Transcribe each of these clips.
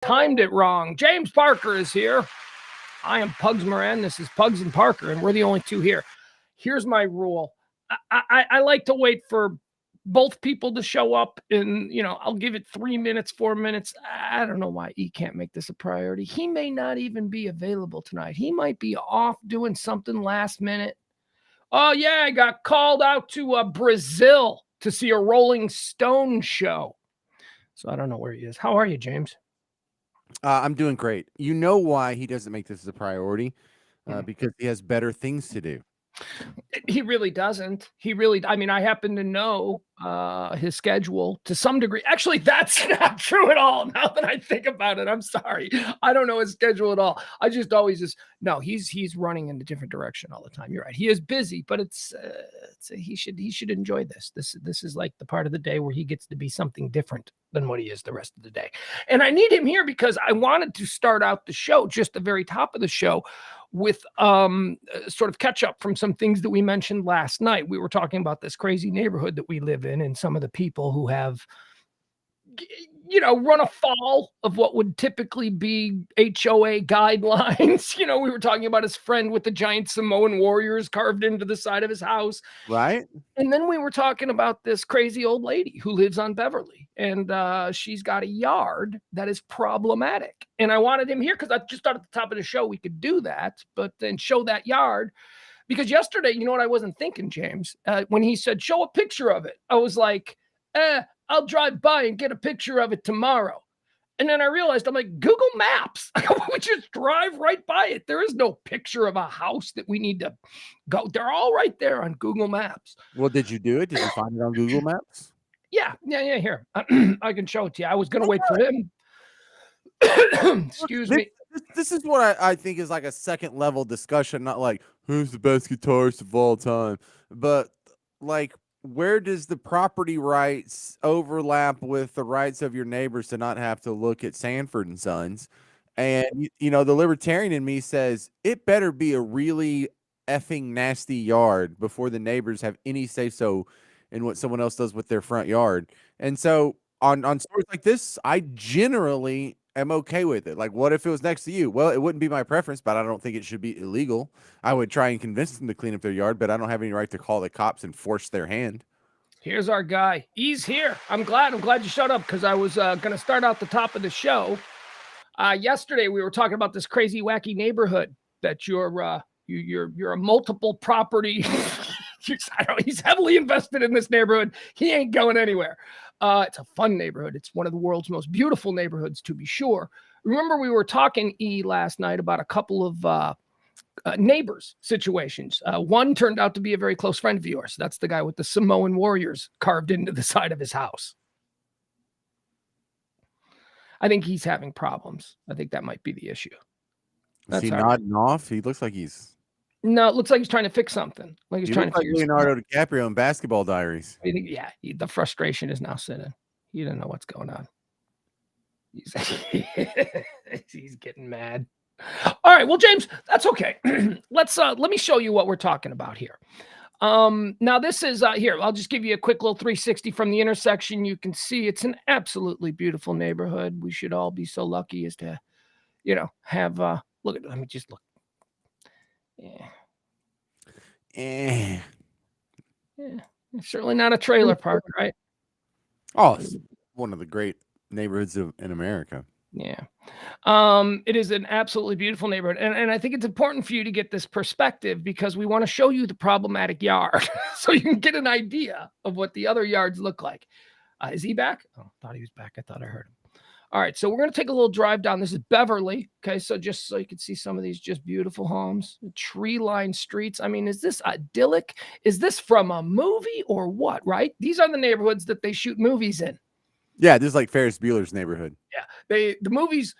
Timed it wrong. James Parker is here. I am Pugs Moran. This is Pugs and Parker, and we're the only two here. Here's my rule. I like to wait for both people to show up, and I'll give it 3 minutes, 4 minutes. I don't know why E can't make this a priority. He may not even be available tonight. He might be off doing something last minute. Oh yeah, I got called out to Brazil to see a Rolling Stone show. So I don't know where he is. How are you, James? I'm doing great. You know why he doesn't make this as a priority? Because he has better things to do. He really doesn't. I mean, I happen to know his schedule to some degree. Actually, that's not true at all. Now that I think about it, I'm sorry. I don't know his schedule at all. I just always no, he's running in a different direction all the time. You're right. He is busy, but he should enjoy this. This is like the part of the day where he gets to be something different than what he is the rest of the day. And I need him here because I wanted to start out the show, just the very top of the show, with sort of catch up from some things that we mentioned last night. We were talking about this crazy neighborhood that we live in and some of the people who have run afoul of what would typically be HOA guidelines. We were talking about his friend with the giant Samoan warriors carved into the side of his house. Right. And then we were talking about this crazy old lady who lives on Beverly, and she's got a yard that is problematic. And I wanted him here because I just thought at the top of the show we could do that, but then show that yard. Because yesterday, you know what I wasn't thinking, James? When he said, show a picture of it, I was like, I'll drive by and get a picture of it tomorrow. And then I realized, I'm like, Google Maps. We just drive right by it. There is no picture of a house that we need to go. They're all right there on Google Maps. Well, did you do it? Did you find it on Google Maps? Yeah. Here. I can show it to you. I was going to wait for him. Excuse me. This is what I think is like a second level discussion, not like who's the best guitarist of all time, but like, where does the property rights overlap with the rights of your neighbors to not have to look at Sanford and Sons? And, the libertarian in me says it better be a really effing nasty yard before the neighbors have any say-so in what someone else does with their front yard. And so on stories like this, I generally am okay with it. Like, what if it was next to you? Well, it wouldn't be my preference, but I don't think it should be illegal. I would try and convince them to clean up their yard, but I don't have any right to call the cops and force their hand. Here's our guy. He's here. I'm glad you showed up because I was going to start out the top of the show. Yesterday we were talking about this crazy, wacky neighborhood that you're a multiple property. He's heavily invested in this neighborhood. He ain't going anywhere. It's a fun neighborhood. It's one of the world's most beautiful neighborhoods, to be sure. Remember, we were talking, E, last night about a couple of neighbors situations. One turned out to be a very close friend of yours. That's the guy with the Samoan warriors carved into the side of his house. I think he's having problems. I think that might be the issue. Is he nodding off? He looks like he's... No, it looks like he's trying to fix something. Like he's trying to figure Leonardo DiCaprio in Basketball Diaries. Yeah, the frustration is now sitting. He doesn't know what's going on. He's getting mad. All right, well, James, that's okay. Let me show you what we're talking about here. Now this is here. I'll just give you a quick little 360 from the intersection. You can see it's an absolutely beautiful neighborhood. We should all be so lucky as to, have look at. Let me just look. Yeah. Certainly not a trailer park, right? Oh, it's one of the great neighborhoods in America. Yeah. It is an absolutely beautiful neighborhood. And I think it's important for you to get this perspective because we want to show you the problematic yard so you can get an idea of what the other yards look like. Is he back? Oh, I thought he was back. I thought I heard him. All right. So we're going to take a little drive down. This is Beverly. Okay. So just so you can see some of these just beautiful homes, tree-lined streets. I mean, is this idyllic? Is this from a movie or what, right? These are the neighborhoods that they shoot movies in. Yeah, this is like Ferris Bueller's Neighborhood. Yeah, the movies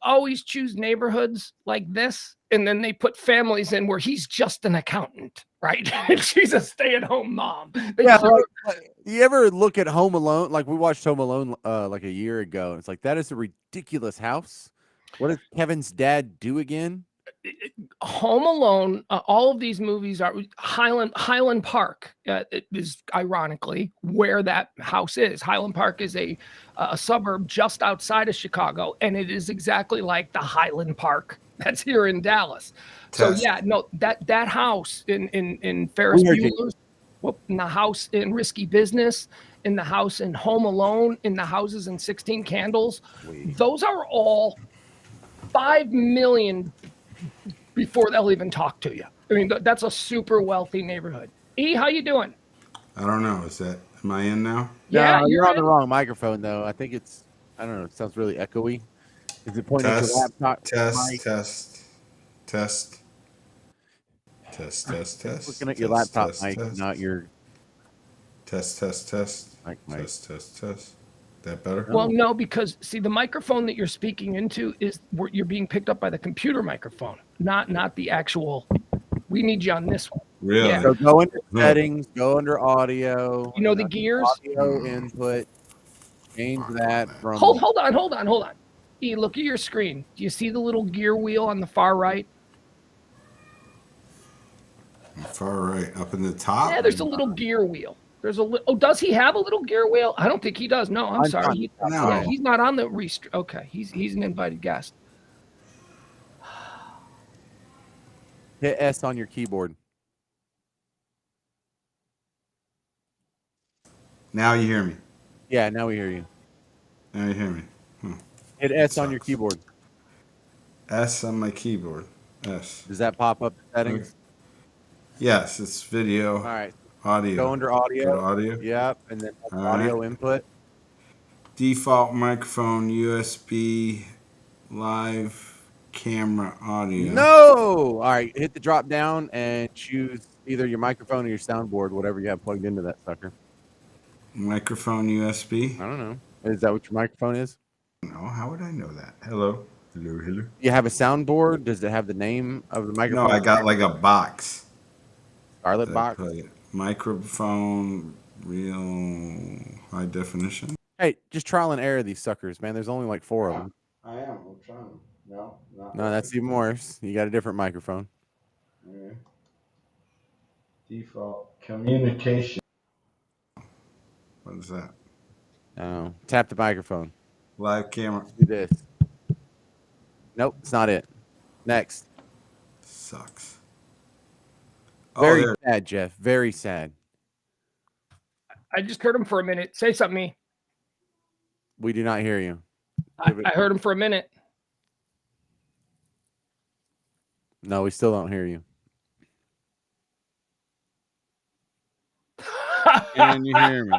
always choose neighborhoods like this, and then they put families in where he's just an accountant, right? And she's a stay-at-home mom. You ever look at Home Alone? Like we watched Home Alone like a year ago. It's like that is a ridiculous house. What does Kevin's dad do again? Home Alone, all of these movies are Highland Park is ironically where that house is. Highland Park is a suburb just outside of Chicago, and it is exactly like the Highland Park that's here in Dallas. So Test. yeah, no, that house in Ferris We heard you. Bueller's, in the house in Risky Business, in the house in Home Alone, in the houses in 16 Candles, those are all 5 million before they'll even talk to you. I mean, that's a super wealthy neighborhood. E, how you doing? I don't know. Am I in now? Yeah, No, you're on the in. wrong microphone though. I think it's, I don't know. It sounds really echoey. Is it pointing at your Test, laptop? test, mic? test, test, test, Looking at test, your test, laptop test, mic, test, not your test, mic. test. That better? Well, no, because see, the microphone that you're speaking into is you're being picked up by the computer microphone, not the actual. We need you on this one. Really? Yeah. So go into settings, go under audio. You know the gears. Audio input. Change that from. Hold on. E, look at your screen. Do you see the little gear wheel on the far right? Far right, up in the top. Yeah, there's a little gear wheel. There's a little. Oh, does he have a little gear wheel? I don't think he does. No, I'm sorry. No. Yeah, he's not on the Okay, he's an invited guest. Hit S on your keyboard. Now you hear me. Yeah, now we hear you. Now you hear me. Hit S on your keyboard. S on my keyboard. S. Does that pop up the settings? Yes, it's video. All right. Audio. Go under audio. Go to audio. Yep, and then All audio right. input. Default microphone, USB, live camera audio. No. All right. Hit the drop down and choose either your microphone or your soundboard, whatever you have plugged into that sucker. Microphone USB. I don't know. Is that what your microphone is? No, how would I know that? Hello. Hello. You have a soundboard. Does it have the name of the microphone? No, I got like a box. Scarlet box. Microphone, real high definition. Hey, just trial and error these suckers, man. There's only like 4 of them. I am. I'm trying. No, not. No, that's even worse. You got a different microphone. Okay. Default communication. What is that? Oh, tap the microphone. Live camera. Do this. Nope, it's not it. Next. Sucks. Very sad, Jeff. Very sad. I just heard him for a minute. Say something, me. We do not hear you. I heard him for a minute. No, we still don't hear you. Can you hear me?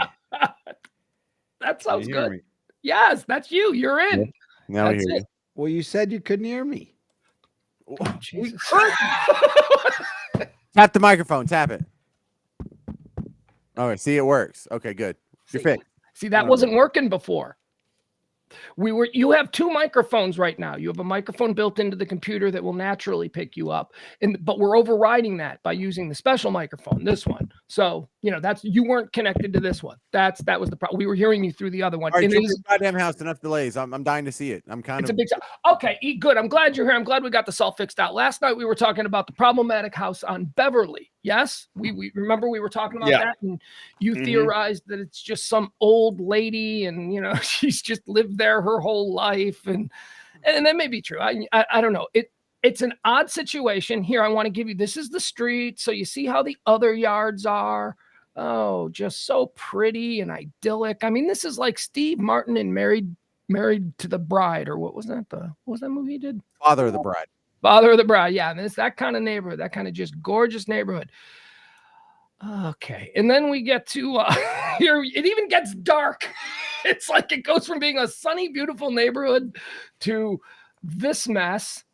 That sounds good. Me? Yes, that's you. You're in. Yeah. Now we hear you. Well, you said you couldn't hear me. Oh, Jesus. Tap the microphone. Tap it. Okay, see, it works. Okay, good. You're fixed. See, that wasn't working before. You have 2 microphones right now. You have a microphone built into the computer that will naturally pick you up. But we're overriding that by using the special microphone, this one. So, you weren't connected to this one. That was the problem. We were hearing you through the other one. All right, this goddamn house, enough delays. I'm dying to see it. It's a big okay, good. I'm glad you're here. I'm glad we got this all fixed out. Last night we were talking about the problematic house on Beverly. Yes, we remember we were talking about that, and you theorized that it's just some old lady, and she's just lived there her whole life, and that may be true. I don't know. It's an odd situation. Here, I want to give you. This is the street, so you see how the other yards are. Oh, just so pretty and idyllic. I mean, this is like Steve Martin and Married to the Bride, or what was that? What was that movie he did? Father of the Bride. Father of the Bride. Yeah, and it's that kind of neighborhood, that kind of just gorgeous neighborhood. Okay, and then we get to here. It even gets dark. It's like it goes from being a sunny, beautiful neighborhood to this mess.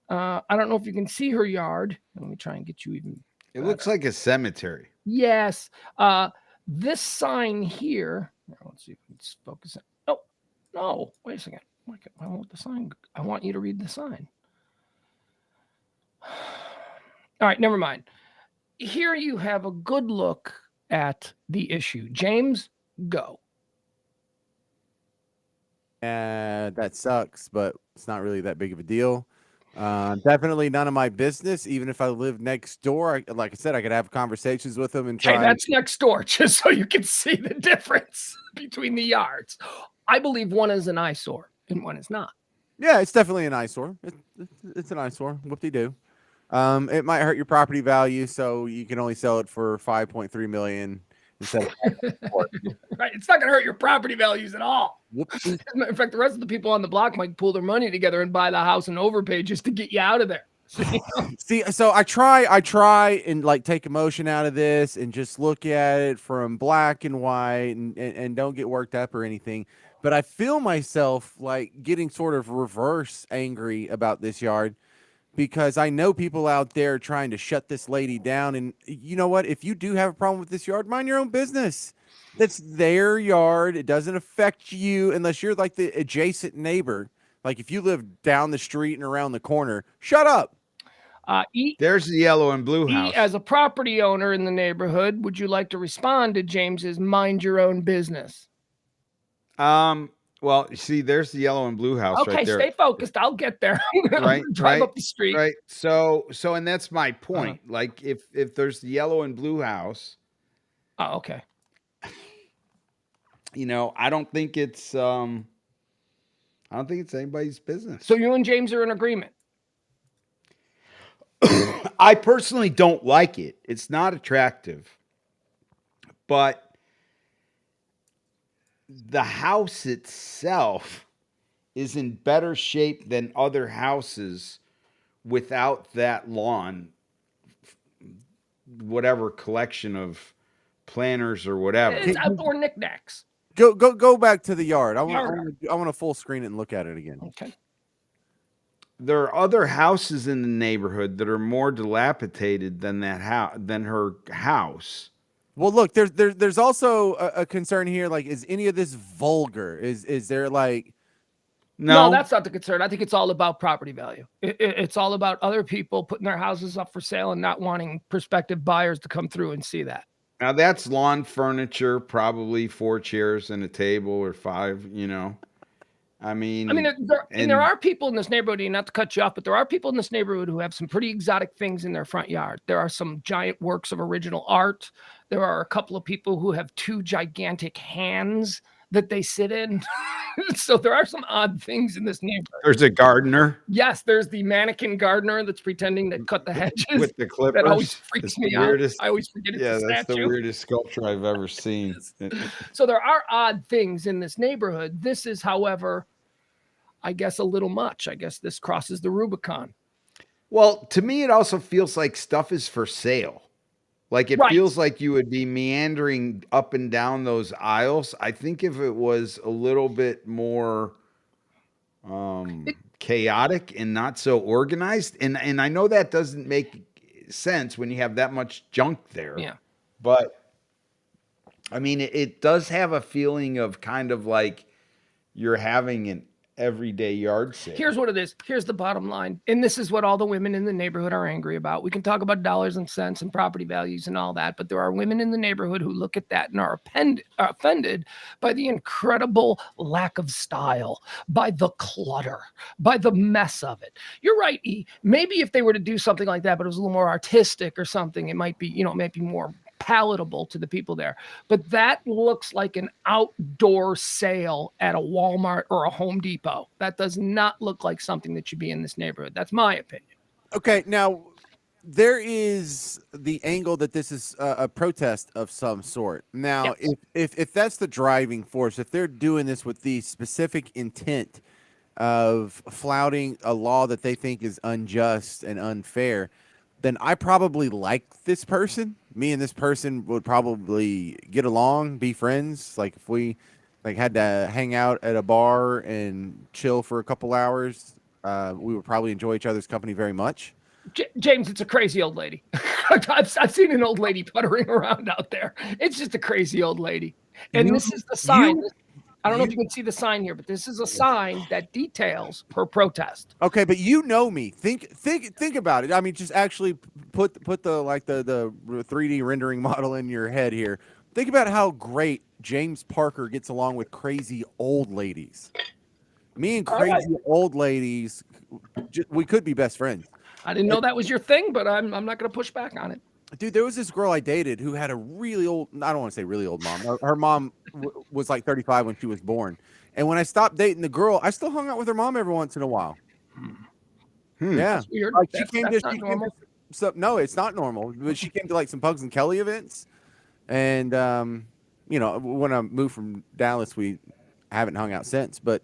I don't know if you can see her yard. Let me try and get you even. It looks like a cemetery. Yes. This sign here. Let's see if it's focusing. Oh, no. Wait a second. I want the sign. I want you to read the sign. All right, never mind. Here you have a good look at the issue. James, go. That sucks, but it's not really that big of a deal. Definitely none of my business. Even if I lived next door, like I said, I could have conversations with them and Hey, try. that's next door, just so you can see the difference between the yards. I believe one is an eyesore and one is not. Yeah, it's definitely an eyesore. It's an eyesore. Whoop-de-doo. It might hurt your property value, so you can only sell it for 5.3 million instead of 4. Right? It's not going to hurt your property values at all. Whoopsie. In fact, the rest of the people on the block might pull their money together and buy the house and overpay just to get you out of there. See, so I try and like take emotion out of this and just look at it from black and white and don't get worked up or anything. But I feel myself like getting sort of reverse angry about this yard because I know people out there trying to shut this lady down. And you know what? If you do have a problem with this yard, mind your own business. That's their yard. It doesn't affect you unless you're like the adjacent neighbor. Like if you live down the street and around the corner, shut up. There's the yellow and blue house. As a property owner in the neighborhood, would you like to respond to James's mind your own business? Well, you see, there's the yellow and blue house Okay, right there. stay focused. I'll get there. Right, Drive right, up the street. right. So, and that's my point. Like, if there's the yellow and blue house, Oh, okay. you know, I don't think it's anybody's business. So you and James are in agreement. I personally don't like it. It's not attractive, but the house itself is in better shape than other houses without that lawn, whatever collection of planters or whatever. It's outdoor knickknacks. Go back to the yard. I Yard. want to full screen it and look at it again. Okay. There are other houses in the neighborhood that are more dilapidated than that house, than her house. Well, look, there's also a concern here. Like, is any of this vulgar? Is there like? No, that's not the concern. I think it's all about property value. It's all about other people putting their houses up for sale and not wanting prospective buyers to come through and see that. Now that's lawn furniture, probably 4 chairs and a table or 5, you know. I mean, there are people in this neighborhood, and not to cut you off, but there are people in this neighborhood who have some pretty exotic things in their front yard. There are some giant works of original art. There are a couple of people who have 2 gigantic hands that they sit in. So there are some odd things in this neighborhood. There's a gardener. Yes, there's the mannequin gardener that's pretending to cut the hedges with the clippers. That always freaks me out. I always forget it's a statue. That's the weirdest sculpture I've ever seen. So there are odd things in this neighborhood. This is, however, I guess a little much. I guess this crosses the Rubicon. Well, to me, it also feels like stuff is for sale. Like it feels like you would be meandering up and down those aisles. I think if it was a little bit more chaotic and not so organized, and I know that doesn't make sense when you have that much junk there. Yeah. But I mean, it does have a feeling of kind of like you're having an everyday yard sale. Here's what it is. Here's the bottom line. And this is what all the women in the neighborhood are angry about. We can talk about dollars and cents and property values and all that, but there are women in the neighborhood who look at that and are offended by the incredible lack of style, by the clutter, by the mess of it. You're right, E. Maybe if they were to do something like that, but it was a little more artistic or something, it might be, it might be more palatable to the people there. But that looks like an outdoor sale at a Walmart or a Home Depot. That does not look like something that should be in this neighborhood. That's my opinion. Okay, now there is the angle that this is a protest of some sort. Now, if that's the driving force, if they're doing this with the specific intent of flouting a law that they think is unjust and unfair, then I probably like this person. Me and this person would probably get along, be friends. Like if we had to hang out at a bar and chill for a couple hours, we would probably enjoy each other's company very much. James, it's a crazy old lady. I've seen an old lady puttering around out there. It's just a crazy old lady. And this is the sign. I don't know if you can see the sign here, but this is a sign that details her protest. Okay, but you know me. Think about it. I mean, just actually put the 3D rendering model in your head here. Think about how great James Parker gets along with crazy old ladies. Me and crazy old ladies we could be best friends. I didn't know that was your thing, but I'm not going to push back on it. Dude, there was this girl I dated who had a really old, I don't want to say really old mom. Her mom was like 35 when she was born. And when I stopped dating the girl, I still hung out with her mom every once in a while. Yeah. That's weird. Like That's not normal. No, it's not normal. But she came to like some Pugs and Kelly events. And, you know, when I moved from Dallas, we haven't hung out since. But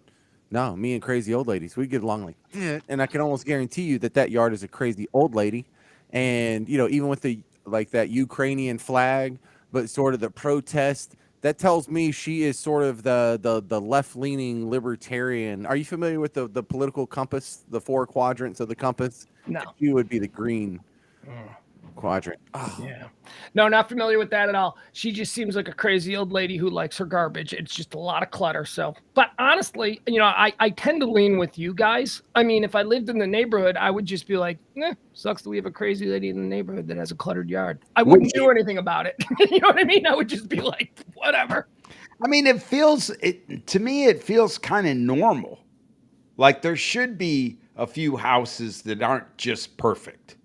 no, me and crazy old ladies, we get along like that. And I can almost guarantee you that yard is a crazy old lady. And, you know, even with the like that Ukrainian flag, but sort of the protest, that tells me she is sort of the left-leaning libertarian. Are you familiar with the political compass, the 4 quadrants of the compass? No. You would be the green quadrant. Oh. Yeah. No, not familiar with that at all. She just seems like a crazy old lady who likes her garbage. It's just a lot of clutter. So, but honestly, you know, I tend to lean with you guys. I mean, if I lived in the neighborhood, I would just be like, sucks that we have a crazy lady in the neighborhood that has a cluttered yard. I wouldn't do anything about it. You know what I mean? I would just be like, whatever. I mean, to me, it feels kind of normal. Like there should be a few houses that aren't just perfect.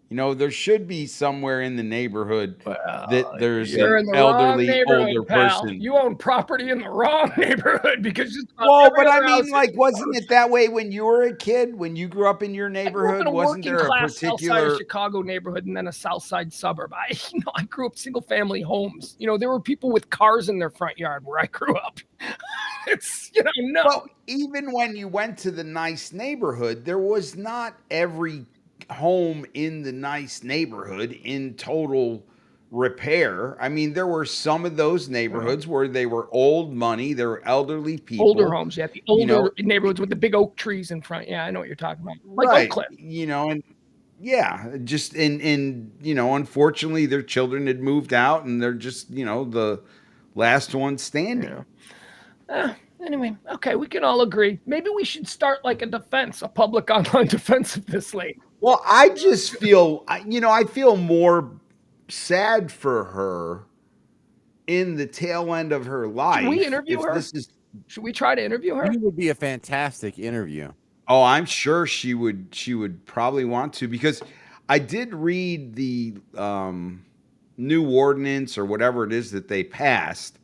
You know, there should be somewhere in the neighborhood that there's an elderly older person. You own property in the wrong neighborhood because but I mean, like, wasn't it that way when you were a kid? When you grew up in your neighborhood, wasn't there a particular South side of Chicago neighborhood and then a South Side suburb? I grew up single family homes. You know, there were people with cars in their front yard where I grew up. It's, you know, no. Well, even when you went to the nice neighborhood, there was not every home in the nice neighborhood in total repair. I mean, there were some of those neighborhoods where they were old money, there were elderly people. Older homes, yeah. The older neighborhoods with the big oak trees in front. Yeah, I know what you're talking about. Like right. Oak Cliff. You know, and yeah, just in you know, unfortunately their children had moved out and they're just, you know, the last one standing. Yeah. Anyway, okay, we can all agree. Maybe we should start like a public online defense of this lady. Well, I just feel, you know, I feel more sad for her in the tail end of her life. Should we interview her? Should we try to interview her? It would be a fantastic interview. Oh, I'm sure she would probably want to, because I did read the new ordinance or whatever it is that they passed,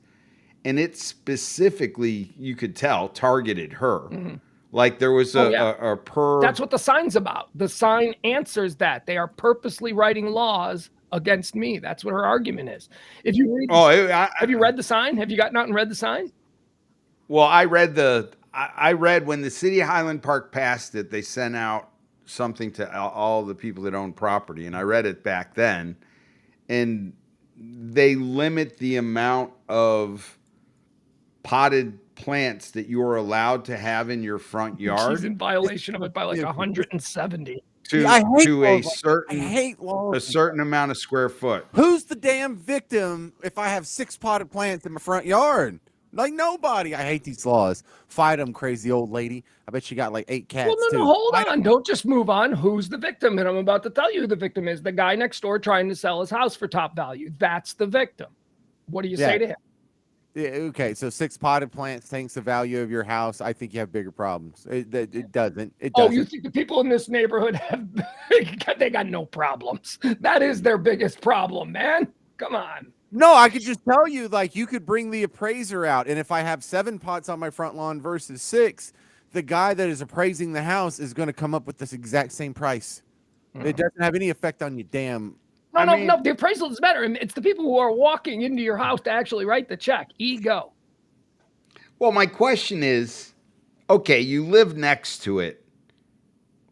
and it specifically, you could tell, targeted her. Mm-hmm. Like there was a per. That's what the sign's about. The sign answers that. They are purposely writing laws against me. That's what her argument is. If you read, have you read the sign? Have you gotten out and read the sign? Well, I read when the city of Highland Park passed it, they sent out something to all the people that own property, and I read it back then, and they limit the amount of potted plants that you are allowed to have in your front yard. She's in violation of it by like 170. To a certain amount of square foot. Who's the damn victim if I have 6 potted plants in my front yard? Like nobody. I hate these laws. Fight them, crazy old lady. I bet you got like 8 cats. Well, no, hold on. Don't just move on. Who's the victim? And I'm about to tell you who the victim is. The guy next door trying to sell his house for top value. That's the victim. What do you say to him? Yeah, okay, so 6 potted plants tanks the value of your house. I think you have bigger problems. It doesn't. Oh, you think the people in this neighborhood have? They got no problems. That is their biggest problem, man. Come on. No, I could just tell you, like, you could bring the appraiser out, and if I have 7 pots on my front lawn versus 6, the guy that is appraising the house is going to come up with this exact same price. It doesn't have any effect on your damn. No. The appraisal is better. It's the people who are walking into your house to actually write the check. Ego. Well, my question is, okay, you live next to it.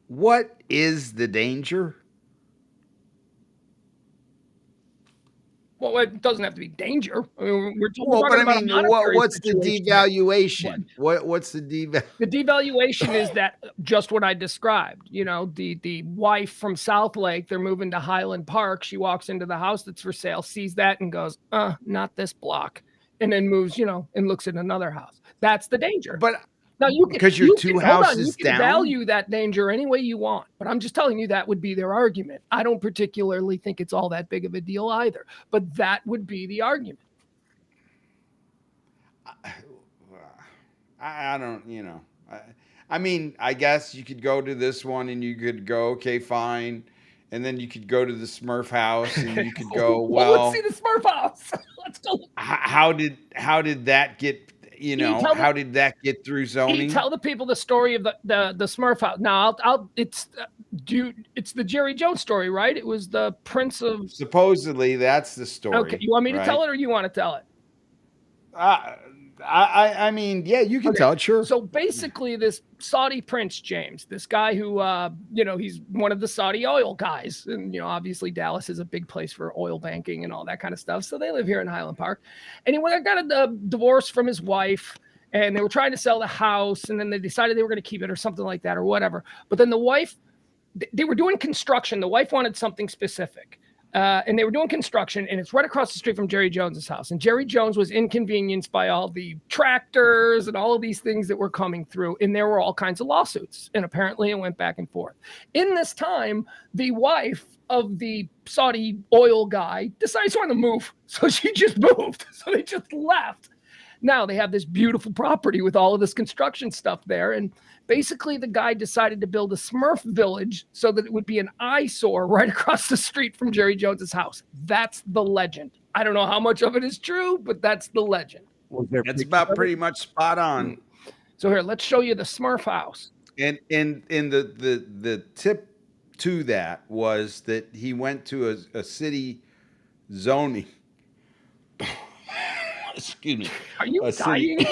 What is the danger? Well, it doesn't have to be danger. I mean, what's the devaluation? What's the devaluation? The devaluation is that just what I described. You know, the wife from South Lake, they're moving to Highland Park. She walks into the house that's for sale, sees that, and goes, not this block, and then moves, you know, and looks at another house. That's the danger. But now because you're 2 houses down, value that danger any way you want. But I'm just telling you that would be their argument. I don't particularly think it's all that big of a deal either. But that would be the argument. I don't, you know. I mean, I guess you could go to this one and you could go, okay, fine. And then you could go to the Smurf house and you could go, Well, let's see well, the Smurf house. Let's go. how did that get, E, tell the how did that get through zoning? tell the people the story of the Smurf house. Now, it's dude, it's the Jerry Jones story, right? It was the Prince of. Supposedly that's the story. Okay, you want me to right? tell it, or you want to tell it? I mean, yeah, you can Okay. tell it, sure. So basically, this Saudi Prince James, this guy who, he's one of the Saudi oil guys, and obviously Dallas is a big place for oil banking and all that kind of stuff. So they live here in Highland Park, and he got a divorce from his wife, and they were trying to sell the house, and then they decided they were going to keep it or something like that or whatever. But then the wife, they were doing construction. The wife wanted something specific. And they were doing construction, and it's right across the street from Jerry Jones's house. And Jerry Jones was inconvenienced by all the tractors and all of these things that were coming through, and there were all kinds of lawsuits. And apparently, it went back and forth. In this time, the wife of the Saudi oil guy decided she wanted to move, so she just moved. So they just left. Now they have this beautiful property with all of this construction stuff there, and basically the guy decided to build a Smurf village so that it would be an eyesore right across the street from Jerry Jones's house. That's the legend. I don't know how much of it is true, but that's the legend. That's about pretty much spot on. So here, let's show you the Smurf house. And the tip to that was that he went to a city zoning. Excuse me. Are you dying?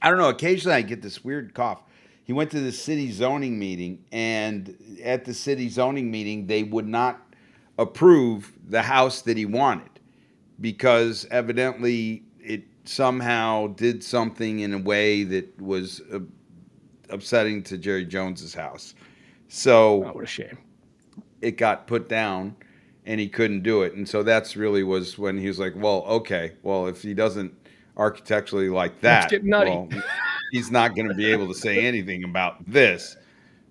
I don't know. Occasionally I get this weird cough. He went to the city zoning meeting, and at the city zoning meeting, they would not approve the house that he wanted because evidently it somehow did something in a way that was upsetting to Jerry Jones's house. So what a shame. It got put down and he couldn't do it. And so that's really was when he was like, well, okay, well, if he doesn't architecturally like that, get nutty. well, he's not going to be able to say anything about this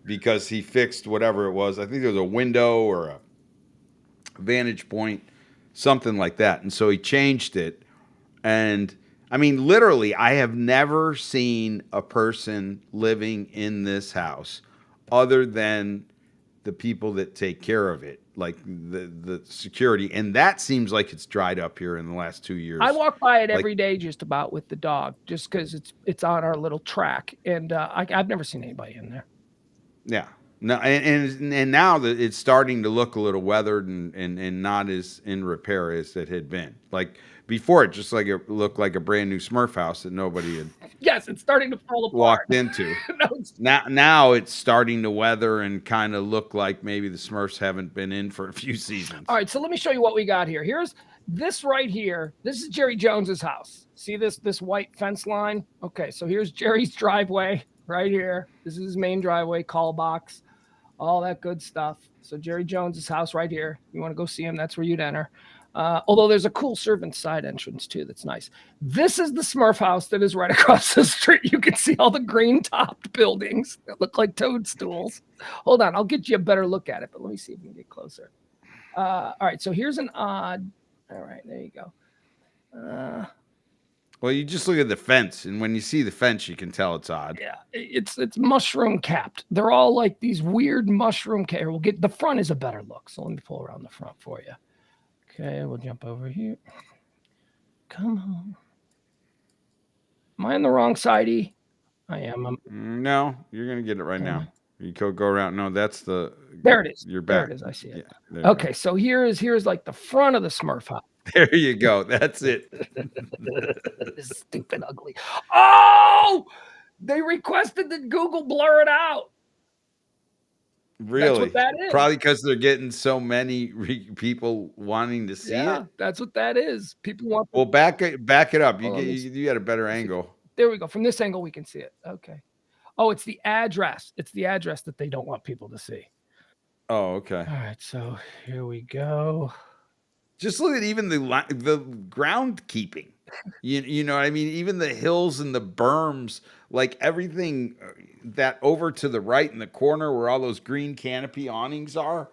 because he fixed whatever it was. I think there was a window or a vantage point, something like that. And so he changed it. And I mean, literally, I have never seen a person living in this house other than the people that take care of it, like the security. And that seems like it's dried up here in the last 2 years. I walk by it every day just about with the dog, just because it's on our little track. And I've never seen anybody in there. Yeah. No, and now that it's starting to look a little weathered and not as in repair as it had been. Like before, it just like it looked like a brand new Smurf house that nobody had. Yes, it's starting to fall apart. Walked into. Now it's starting to weather and kind of look like maybe the Smurfs haven't been in for a few seasons. All right, so let me show you what we got here. Here's this right here. This is Jerry Jones's house. See this white fence line? Okay, so here's Jerry's driveway right here. This is his main driveway, call box, all that good stuff. So Jerry Jones's house right here. You want to go see him? That's where you'd enter. Although there's a cool servant side entrance too. That's nice. This is the Smurf house that is right across the street. You can see all the green topped buildings that look like toadstools. Hold on. I'll get you a better look at it, but let me see if we can get closer. All right. So here's an odd. All right. There you go. Well, you just look at the fence, and when you see the fence, you can tell it's odd. Yeah, it's mushroom capped. They're all like these weird mushroom capped. We'll get the front is a better look. So let me pull around the front for you. Okay, we'll jump over here. Come on. Am I on the wrong side, E? I am. No, you're gonna get it right now. You go around. No, that's the. There it is. You're back. There it is. I see it. Yeah, okay, so here's like the front of the Smurf house. There you go. That's it. This is stupid ugly. Oh, they requested that Google blur it out. Really? That's what that is. Probably because they're getting so many people wanting to see it. That's what that is. People want. Well, back it up. You got a better angle. There we go. From this angle, we can see it. Okay. Oh, it's the address. It's the address that they don't want people to see. Oh, okay. All right. So here we go. Just look at even the groundkeeping. You know what I mean? Even the hills and the berms, like everything that over to the right in the corner where all those green canopy awnings are.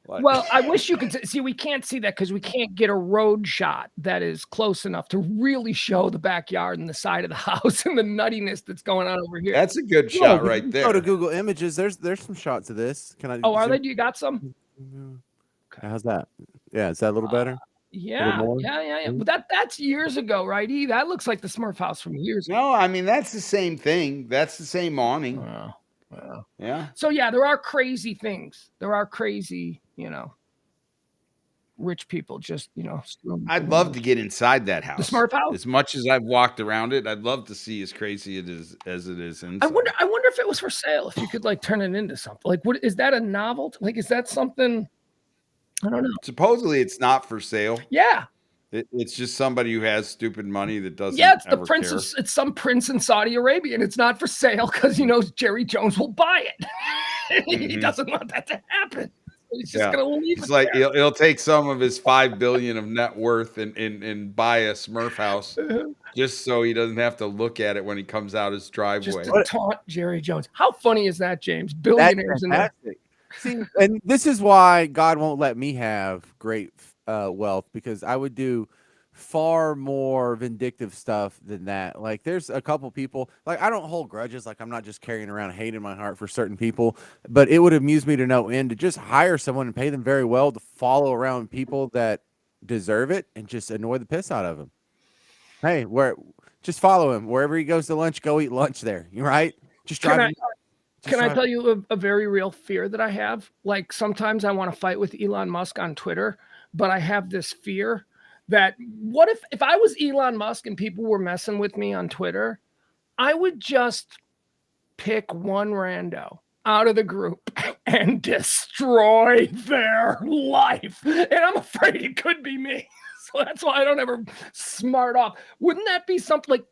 Like, Well, I wish you could see. We can't see that because we can't get a road shot that is close enough to really show the backyard and the side of the house and the nuttiness that's going on over here. that's a good No, shot but right you go to there. Google Images. There's some shots of this. Can I Oh, are zoom? they? Do you got some? How's that? Yeah, is that a little better? Yeah, more? yeah. But that's years ago, right? E? That looks like the Smurf house from years ago. No, I mean that's the same thing. That's the same awning. Wow. Yeah. So yeah, there are crazy things. There are crazy, rich people just, I'd love to get inside that house. Smurf house? As much as I've walked around it, I'd love to see as crazy it is as it is inside. I wonder if it was for sale, if you could like turn it into something. Like, what is that a novelty? Like, is that something? I don't know. Supposedly it's not for sale. Yeah. It's just somebody who has stupid money that doesn't. Yeah, it's the ever prince. care. It's some prince in Saudi Arabia, and it's not for sale because he knows Jerry Jones will buy it. He doesn't want that to happen. He's just gonna leave It's it like there. he'll take some of his $5 billion of net worth and buy a Smurf house just so he doesn't have to look at it when he comes out his Just driveway. to taunt Jerry Jones. How funny is that, James? That's Billionaires in there. fantastic. See, and this is why God won't let me have great wealth, because I would do far more vindictive stuff than that. Like, there's a couple people, like, I don't hold grudges. Like, I'm not just carrying around hate in my heart for certain people, but it would amuse me to no end to just hire someone and pay them very well to follow around people that deserve it and just annoy the piss out of them. Hey, just follow him wherever he goes to lunch. Go eat lunch there. You right? Just drive him. Can I tell you a very real fear that I have? Like, sometimes I want to fight with Elon Musk on Twitter, but I have this fear that what if I was Elon Musk and people were messing with me on Twitter, I would just pick one rando out of the group and destroy their life. And I'm afraid it could be me. So that's why I don't ever smart off. Wouldn't that be something like,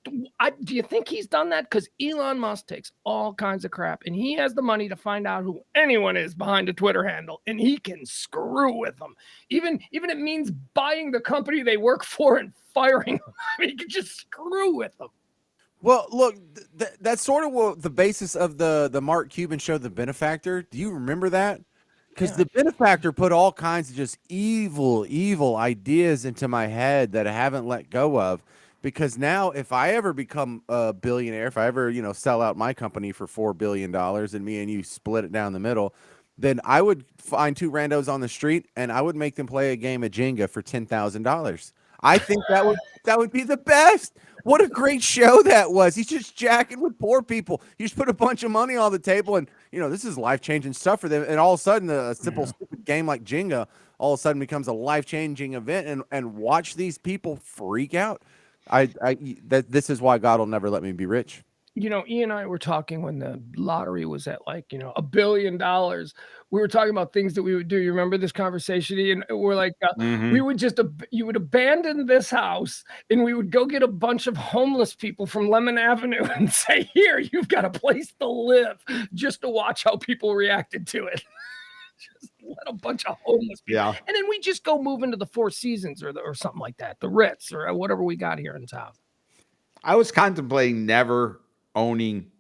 do you think he's done that? Because Elon Musk takes all kinds of crap and he has the money to find out who anyone is behind a Twitter handle, and he can screw with them. Even it means buying the company they work for and firing them. I mean, he can just screw with them. Well, look, that's sort of the basis of the Mark Cuban show, The Benefactor. Do you remember that? Because The Benefactor put all kinds of just evil ideas into my head that I haven't let go of. Because now, if I ever become a billionaire, if I ever, sell out my company for $4 billion and me and you split it down the middle, then I would find two randos on the street and I would make them play a game of Jenga for $10,000. I think that would be the best. What a great show that was. He's just jacking with poor people. You just put a bunch of money on the table and, this is life-changing stuff for them. And all of a sudden, a simple, stupid game like Jenga all of a sudden becomes a life-changing event, and watch these people freak out. This is why God will never let me be rich. E and I were talking when the lottery was at $1 billion. We were talking about things that we would do. You remember this conversation? And we're like, we would you would abandon this house and we would go get a bunch of homeless people from Lemon Avenue and say, here, you've got a place to live, just to watch how people reacted to it. Just let a bunch of homeless people. Yeah. And then we just go move into the Four Seasons or something like that, the Ritz or whatever we got here in town. I was contemplating never owning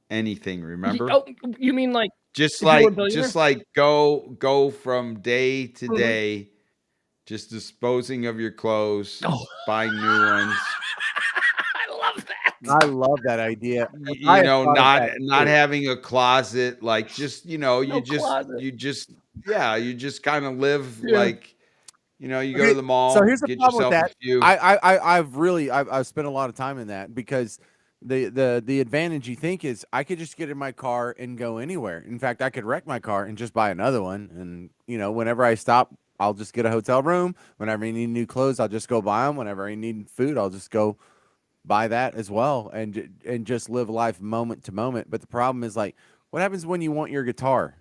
anything, remember? Oh, you mean like just if like go from day to day, just disposing of your clothes, buying new ones. I love that. I love that idea. Not having a closet, like just you just kind of live like you go to the mall. So here's the get problem with yourself that. a few. I've spent a lot of time in that, because the advantage you think is I could just get in my car and go anywhere. In fact, I could wreck my car and just buy another one. And whenever I stop, I'll just get a hotel room. Whenever I need new clothes, I'll just go buy them. Whenever I need food, I'll just go buy that as well, and just live life moment to moment. But the problem is, like, what happens when you want your guitar?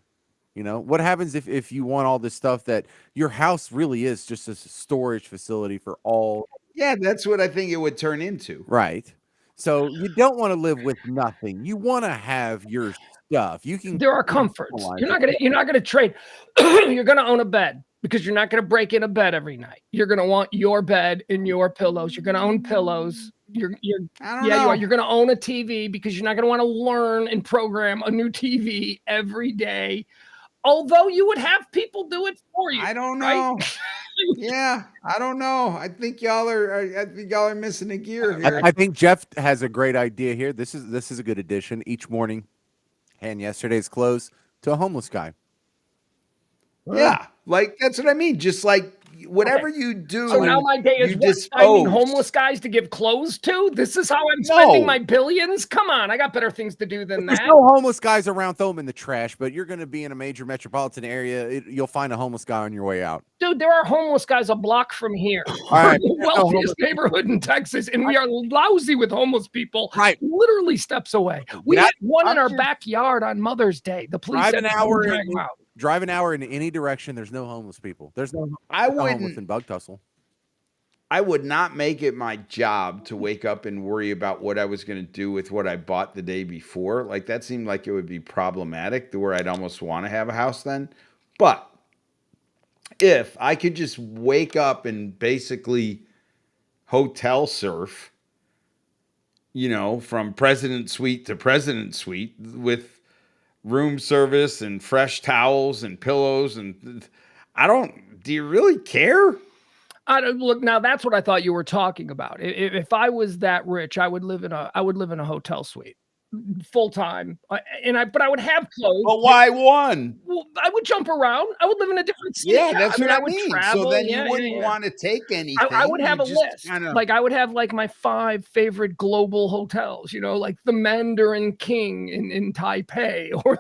What happens if you want all this stuff that your house really is just a storage facility for all? Yeah, that's what I think it would turn into. Right. So you don't want to live with nothing. You want to have your stuff. There are comforts. You're not gonna trade. You're gonna own a bed because you're not gonna break in a bed every night. You're gonna want your bed and your pillows. You're gonna own pillows. You are. You're gonna own a TV because you're not gonna want to learn and program a new TV every day. Although you would have people do it for you. I don't right? know. Yeah, I don't know. I think y'all are missing a gear here. I think Jeff has a great idea here. This is a good addition. Each morning, hand yesterday's clothes to a homeless guy. Yeah, like that's what I mean. Just like whatever you do. So now my day is you what, finding dispose. homeless guys to give clothes to? This is how I'm spending my billions? Come on, I got better things to do than There's that. no homeless guys around. Throw them in the trash. But you're going to be in a major metropolitan area. You'll find a homeless guy on your way out. Dude, there are homeless guys a block from here. All right. The wealthiest neighborhood in Texas, and we are lousy with homeless people. Right. Literally steps away. We had one in our backyard on Mother's Day. The police had drive an hour in any direction. There's no homeless people. There's no homeless in Bug Tussle. I would not make it my job to wake up and worry about what I was going to do with what I bought the day before. Like that seemed like it would be problematic to where I'd almost want to have a house then. But if I could just wake up and basically hotel surf, from President Suite to President Suite with room service and fresh towels and pillows, and do you really care? I don't look now. That's what I thought you were talking about. If I was that rich, I would live in a hotel suite, full time, but I would have clothes. But why one? Well, I would jump around. I would live in a different city. Yeah, that's what I would mean. travel. So then you wouldn't want to take anything. I would have a list. Like I would have like my 5 favorite global hotels. Like the Mandarin King in Taipei or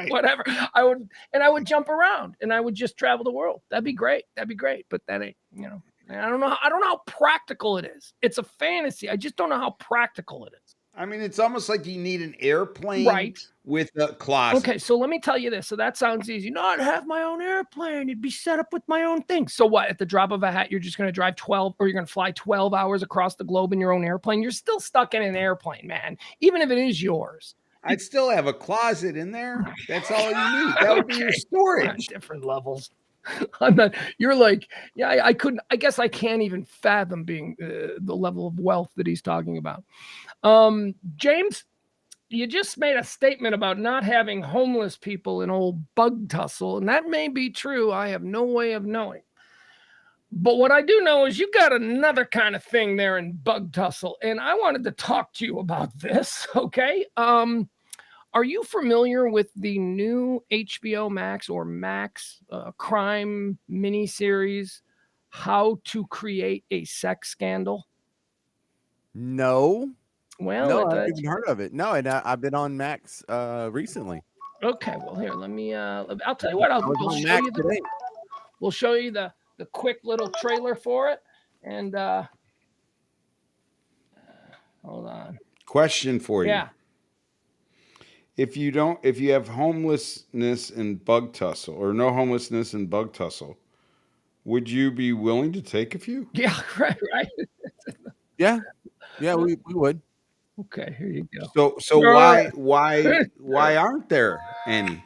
whatever. I would jump around and I would just travel the world. That'd be great. But that ain't. I don't know how practical it is. It's a fantasy. I just don't know how practical it is. I mean, it's almost like you need an airplane with a closet. Okay, so let me tell you this. So that sounds easy. No, I'd have my own airplane. It'd be set up with my own thing. So what? At the drop of a hat, you're just going to drive 12 or you're going to fly 12 hours across the globe in your own airplane? You're still stuck in an airplane, man, even if it is yours. I'd still have a closet in there. That's all you need. That would be your storage. Different levels. I'm not. You're like, yeah. I couldn't. I guess I can't even fathom being the level of wealth that he's talking about. James, you just made a statement about not having homeless people in old Bug Tussle, and that may be true. I have no way of knowing. But what I do know is you got another kind of thing there in Bug Tussle, and I wanted to talk to you about this. Okay. Are you familiar with the new HBO Max or Max crime miniseries, How to Create a Sex Scandal? No. Well, no, I haven't heard of it. No, and I've been on Max recently. Okay, well, here, let me. I'll tell you what. We'll show you the quick little trailer for it, and hold on. Question for you. Yeah. If you have homelessness in Bug Tussle or no homelessness in Bug Tussle, would you be willing to take a few? Yeah, right. Yeah, we would. Okay, here you go. So why aren't there any?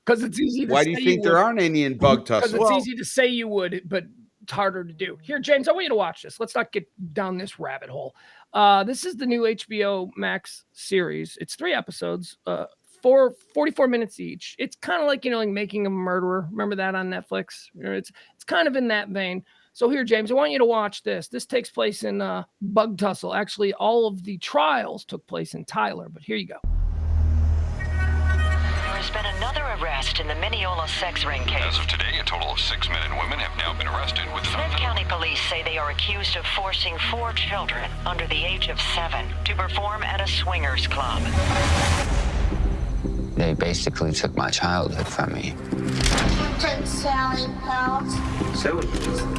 Because it's easy to say. Why do you think there aren't any in Bug Tussle? Because it's easy to say you would, but it's harder to do. Here, James, I want you to watch this. Let's not get down this rabbit hole. This is the new HBO Max series. It's 3 episodes, 44 minutes each. It's kind of like, like Making a Murderer. Remember that on Netflix? It's kind of in that vein. So here, James, I want you to watch this. This takes place in Bug Tussle. Actually, all of the trials took place in Tyler, but here you go. There's been another arrest in the Mineola sex ring case. As of today, a total of 6 men and women have now been arrested with Smith County police say they are accused of forcing 4 children under the age of 7 to perform at a swingers club. They basically took my childhood from me. Took Sally Pals. So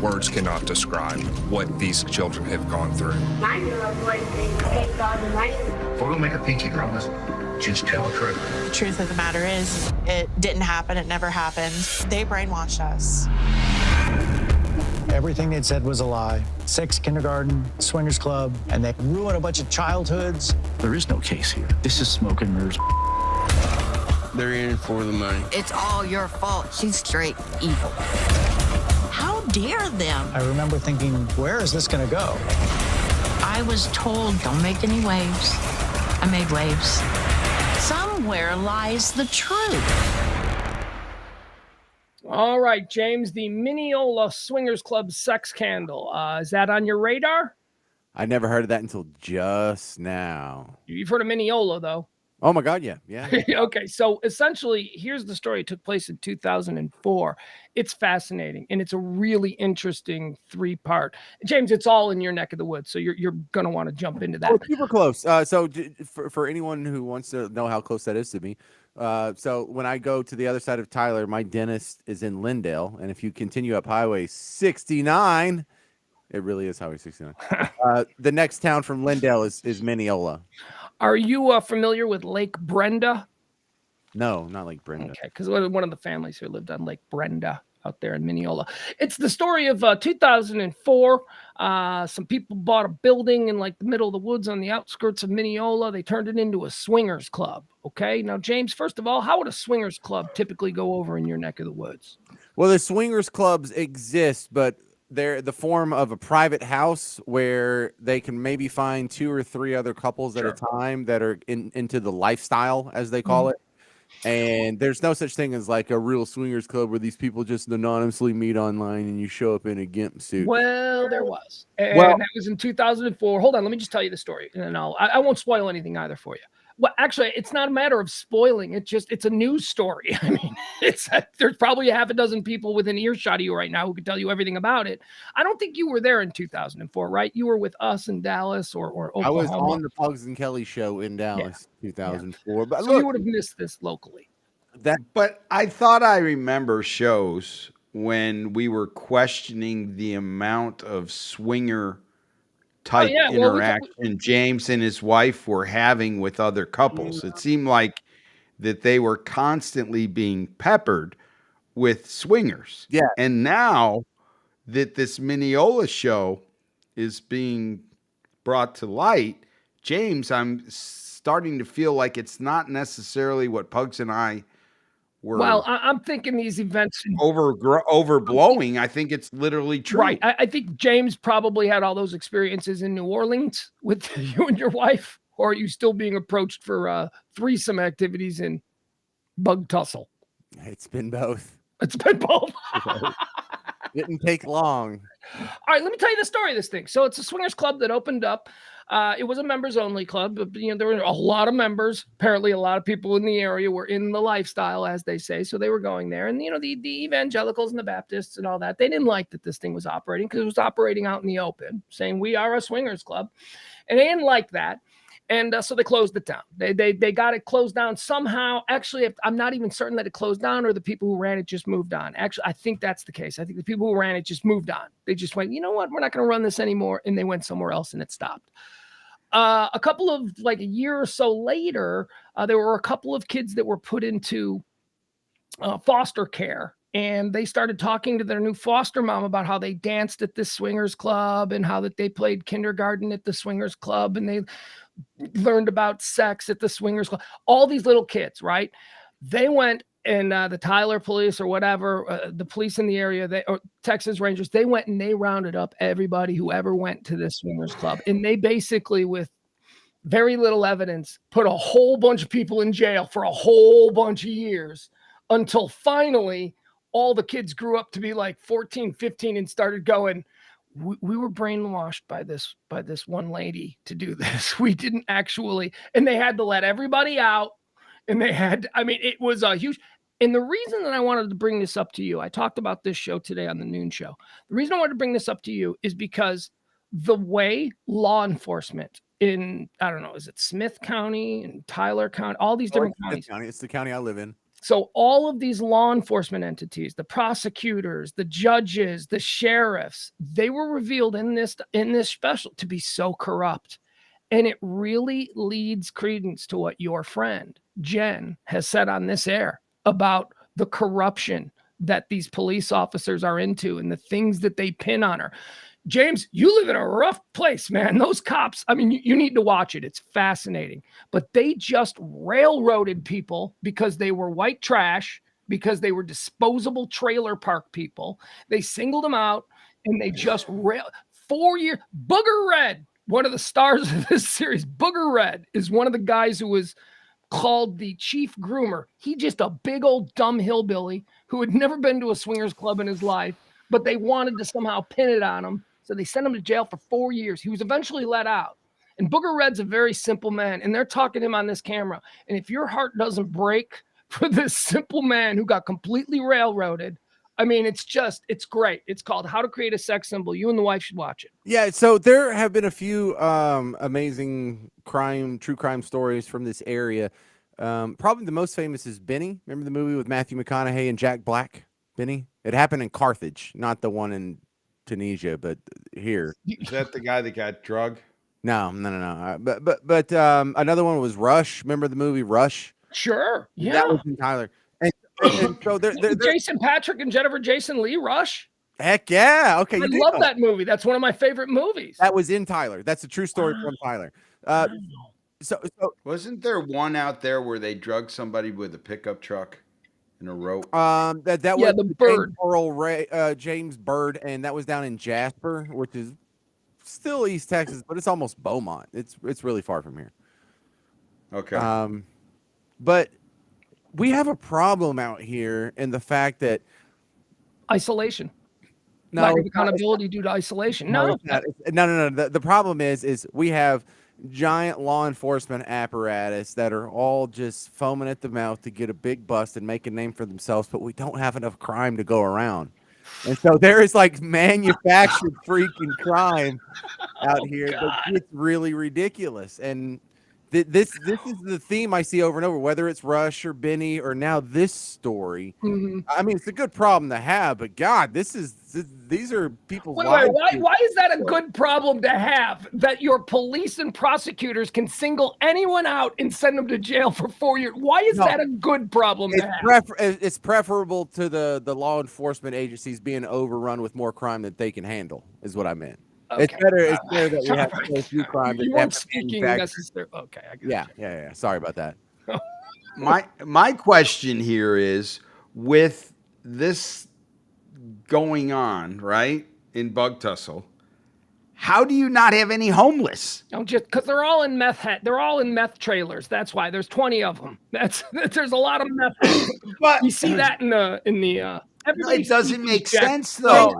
words cannot describe what these children have gone through. 9-year-old boy thinks they got a knife. If we're gonna make a peachy promise, just tell the truth. The truth of the matter is, it didn't happen. It never happened. They brainwashed us. Everything they'd said was a lie. Sex kindergarten, swingers club, and they ruined a bunch of childhoods. There is no case here. This is smoke and mirrors. They're in for the money. It's all your fault. She's straight evil. How dare them? I remember thinking, where is this gonna go? I was told, don't make any waves. I made waves. Somewhere lies the truth. All right, James, the Mineola Swingers Club sex scandal. Is that on your radar? I never heard of that until just now. You've heard of Mineola, though. Oh my God, yeah. Okay, so essentially, here's the story. It took place in 2004. It's fascinating, and it's a really interesting 3-part. James, it's all in your neck of the woods, so you're going to want to jump into that. Oh, super close. For anyone who wants to know how close that is to me, so when I go to the other side of Tyler, my dentist is in Lindale, and if you continue up Highway 69, it really is Highway 69. The next town from Lindale is Mineola. Are you familiar with Lake Brenda? No, not Lake Brenda. Okay, because one of the families here lived on Lake Brenda out there in Mineola. It's the story of 2004. Some people bought a building in like the middle of the woods on the outskirts of Mineola. They turned it into a swingers club. Okay, now James, first of all, how would a swingers club typically go over in your neck of the woods? Well, the swingers clubs exist, but they're the form of a private house where they can maybe find 2 or 3 other couples at a time that are into the lifestyle, as they call it. And there's no such thing as like a real swingers club where these people just anonymously meet online and you show up in a gimp suit. Well, there was. And that was in 2004. Hold on, let me just tell you the story. And then I won't spoil anything either for you. Well, actually, it's not a matter of spoiling. It's a news story. I mean, there's probably a half a dozen people within earshot of you right now who could tell you everything about it. I don't think you were there in 2004, right? You were with us in Dallas or Oklahoma. I was on the Pugs and Kelly show in Dallas, 2004. But so you would have missed this locally. But I thought I remember shows when we were questioning the amount of swinger type interaction James and his wife were having with other couples. It seemed like that they were constantly being peppered with swingers. Yeah. And now that this Mineola show is being brought to light, James, I'm starting to feel like it's not necessarily what Pugs and I were. Well, I'm thinking these events overblowing. I think it's literally true. Right. I think James probably had all those experiences in New Orleans with you and your wife, or are you still being approached for threesome activities in Bug Tussle? It's been both. It's been both. Didn't take long. All right, let me tell you the story of this thing. So it's a swingers club that opened up. It was a members only club, but there were a lot of members. Apparently, a lot of people in the area were in the lifestyle, as they say. So they were going there, and the evangelicals and the Baptists and all that, they didn't like that this thing was operating because it was operating out in the open, saying we are a swingers club, and they didn't like that. And so they closed it down. They got it closed down somehow. Actually, I'm not even certain that it closed down or the people who ran it just moved on. Actually, I think that's the case. I think the people who ran it just moved on. They just went, you know what? We're not going to run this anymore. And they went somewhere else and it stopped. A couple of like a year or so later, there were a couple of kids that were put into foster care. And they started talking to their new foster mom about how they danced at this swingers club and how that they played kindergarten at the swingers club and they learned about sex at the swingers club. All these little kids, right? They went and the Tyler police or whatever, the police in the area, or Texas Rangers, they went and they rounded up everybody who ever went to this swingers club. And they basically, with very little evidence, put a whole bunch of people in jail for a whole bunch of years until finally all the kids grew up to be like 14, 15 and started going, we were brainwashed by this one lady to do this. We didn't actually, and they had to let everybody out. And they had, I mean, it was a huge, and the reason that I wanted to bring this up to you, I talked about this show today on the noon show. The reason I wanted to bring this up to you is because the way law enforcement in, I don't know, is it Smith County and Tyler County, all these different counties. It's the county I live in. So all of these law enforcement entities, the prosecutors, the judges, the sheriffs, they were revealed in this special to be so corrupt. And it really leads credence to what your friend Jen has said on this air about the corruption that these police officers are into and the things that they pin on her. James, you live in a rough place, man. Those cops, I mean, you need to watch it. It's fascinating. But they just railroaded people because they were white trash, because they were disposable trailer park people. They singled them out and they just 4 years. Booger Red, one of the stars of this series, Booger Red, is one of the guys who was called the chief groomer. He just a big old dumb hillbilly who had never been to a swingers club in his life, but they wanted to somehow pin it on him. So they sent him to jail for 4 years. He was eventually let out. And Booger Red's a very simple man, and they're talking to him on this camera. And if your heart doesn't break for this simple man who got completely railroaded, I mean, it's great. It's called How to Create a Sex Symbol. You and the wife should watch it. Yeah, so there have been a few amazing true crime stories from this area. Probably the most famous is Benny. Remember the movie with Matthew McConaughey and Jack Black? Benny? It happened in Carthage, not the one in Tunisia, but here. Is that the guy that got drugged? No. But another one was Rush. Remember the movie Rush? Sure. Yeah. That was in Tyler. And so they're Jason Patrick and Jennifer Jason Leigh, Rush. Heck yeah. Okay. I love that movie. That's one of my favorite movies. That was in Tyler. That's a true story from Tyler. So wasn't there one out there where they drugged somebody with a pickup truck and a rope? That was the Bird. James Bird, and that was down in Jasper, which is still East Texas, but it's almost Beaumont. It's really far from here. Okay. But we have a problem out here in the fact that isolation. No, lack of accountability due to isolation. No. The problem is we have giant law enforcement apparatus that are all just foaming at the mouth to get a big bust and make a name for themselves, but we don't have enough crime to go around. And so there is like manufactured freaking crime out here that gets really ridiculous. And this is the theme I see over and over, whether it's Rush or Benny or now this story. Mm-hmm. I mean, it's a good problem to have, but God, these are people's lives. Why is that a good problem to have? That your police and prosecutors can single anyone out and send them to jail for 4 years? Why is that a good problem to have? It's preferable to the law enforcement agencies being overrun with more crime that they can handle, is what I meant. Okay. It's better that we have so few crime. You weren't speaking necessarily. Okay, I get yeah. Sorry about that. My question here is, with this going on right in Bug Tussle, how do you not have any homeless? No, just because they're all in they're all in meth trailers. That's why there's 20 of them. There's a lot of meth. But you see that in the. It doesn't make sense though.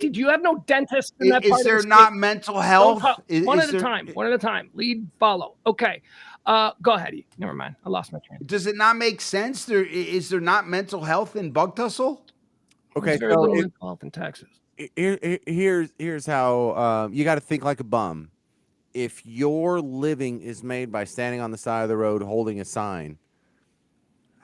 Do you have no dentist in that part? Is there not mental health? One at a time. Lead, follow. Okay. Go ahead. Never mind. I lost my train. Does it not make sense? Is there not mental health in Bug Tussle? Okay, very little mental health in Texas. Here's how you got to think like a bum. If your living is made by standing on the side of the road holding a sign,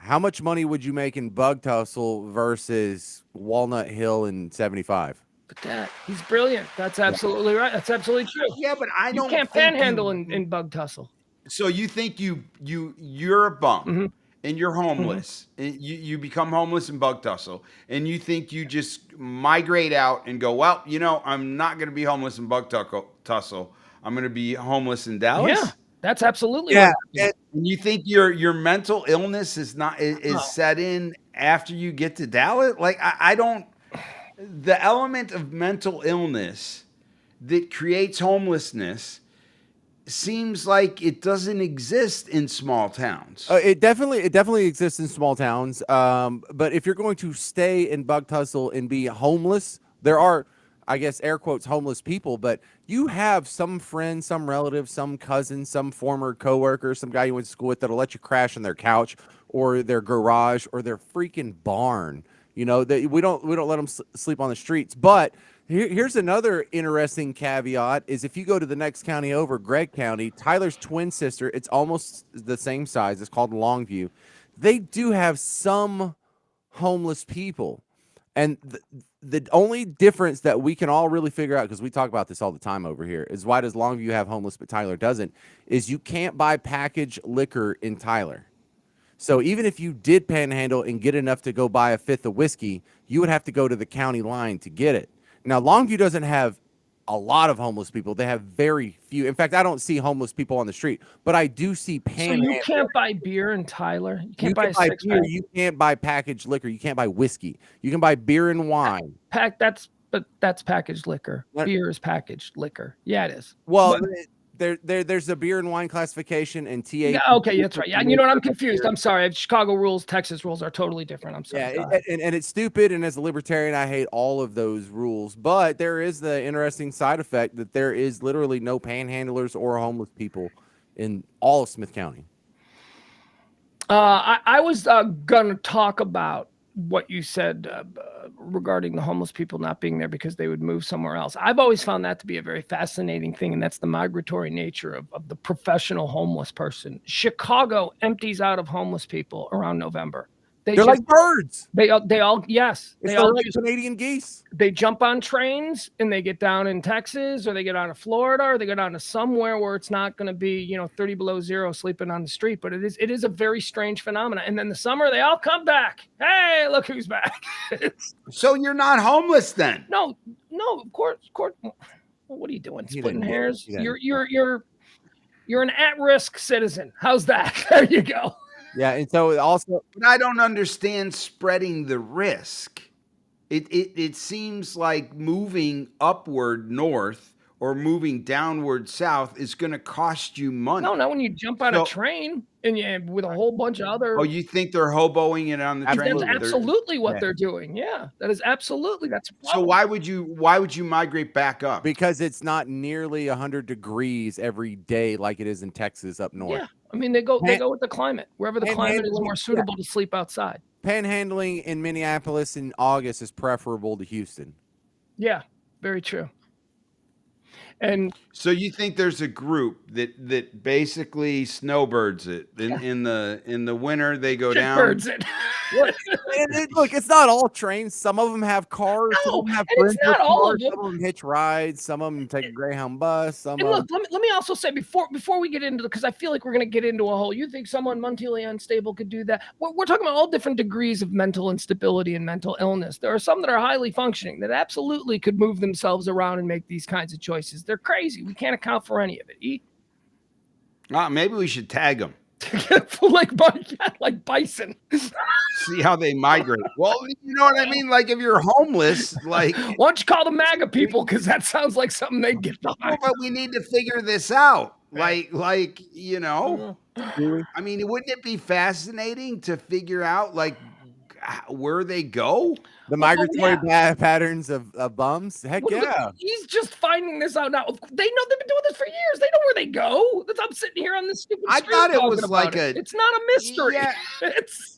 how much money would you make in Bug Tussle versus Walnut Hill in 75? But he's brilliant. That's absolutely right. That's absolutely true. Yeah, but you can't panhandle in Bug Tussle. So you think you're a bum and you're homeless, and you become homeless in Bug Tussle, and you think you just migrate out and go, well, I'm not going to be homeless in Bug Tussle. I'm going to be homeless in Dallas. Yeah. That's absolutely right. And you think your mental illness is set in after you get to Dallas? Like I don't. The element of mental illness that creates homelessness seems like it doesn't exist in small towns. It definitely exists in small towns. But if you're going to stay in Bug Tussle and be homeless, there are, I guess, air quotes, homeless people, but you have some friend, some relative, some cousin, some former coworker, some guy you went to school with that'll let you crash on their couch or their garage or their freaking barn. We don't let them sleep on the streets. But here's another interesting caveat: is if you go to the next county over, Gregg County, Tyler's twin sister, it's almost the same size. It's called Longview. They do have some homeless people. And the only difference that we can all really figure out, because we talk about this all the time over here, is why does Longview have homeless but Tyler doesn't, is you can't buy packaged liquor in Tyler. So even if you did panhandle and get enough to go buy a fifth of whiskey, you would have to go to the county line to get it. Now, Longview doesn't have a lot of homeless people. They have very few. In fact, I don't see homeless people on the street, but I do see panhandle. So you can't buy beer in Tyler? You can't buy a six beer. You can't buy packaged liquor. You can't buy whiskey. You can buy beer and wine. That's packaged liquor. Beer is packaged liquor. Yeah, it is. Well, there's a beer and wine classification and TA. Yeah, okay, that's right. Yeah, you know what? I'm confused. I'm sorry. Chicago rules, Texas rules are totally different. I'm sorry. Yeah, and it's stupid. And as a libertarian, I hate all of those rules. But there is the interesting side effect that there is literally no panhandlers or homeless people in all of Smith County. I was going to talk about what you said regarding the homeless people not being there because they would move somewhere else. I've always found that to be a very fascinating thing, and that's the migratory nature of the professional homeless person. Chicago empties out of homeless people around November. They're like birds. They all yes. It's They all like just, Canadian geese. they jump on trains and they get down in Texas, or they get down to Florida, or they go down to somewhere where it's not going to be 30 below zero sleeping on the street. But it is a very strange phenomenon. And then the summer they all come back. Hey, look who's back. So you're not homeless then? No, of course. Well, what are you doing? Splitting hairs? You're an at-risk citizen. How's that? There you go. Yeah, and so also, but I don't understand spreading the risk. It seems like moving upward north or moving downward south is going to cost you money. No, when you jump on a train and with a whole bunch of other. Oh, you think they're hoboing it on the train? That's absolutely what they're doing. Yeah, that is absolutely. That's a problem. So why would you migrate back up? Because it's not nearly 100 degrees every day like it is in Texas up north. Yeah, I mean they go with the climate wherever the climate is more suitable to sleep outside. Panhandling in Minneapolis in August is preferable to Houston. Yeah, very true. And so you think there's a group that basically snowbirds it in the winter they go down. Birds it. Look, it's not all trains. Some of them have cars. No, some of them have and it's not all of them. Some of them hitch rides. Some of them take a Greyhound bus. Let me also say before we get into because I feel like we're going to get into a whole. You think someone mentally unstable could do that? We're talking about all different degrees of mental instability and mental illness. There are some that are highly functioning that absolutely could move themselves around and make these kinds of choices. They're crazy. We can't account for any of it. Maybe we should tag them. like bison. See how they migrate. Well, you know what I mean? Like if you're homeless, like why don't you call the MAGA people? Because that sounds like something they get behind. But we need to figure this out. Like I mean, wouldn't it be fascinating to figure out like where they go? The migratory patterns of bums? Heck yeah. He's just finding this out now. They know they've been doing this for years. They know where they go. I'm sitting here on this stupid street. I thought it was like it's not a mystery. Yeah,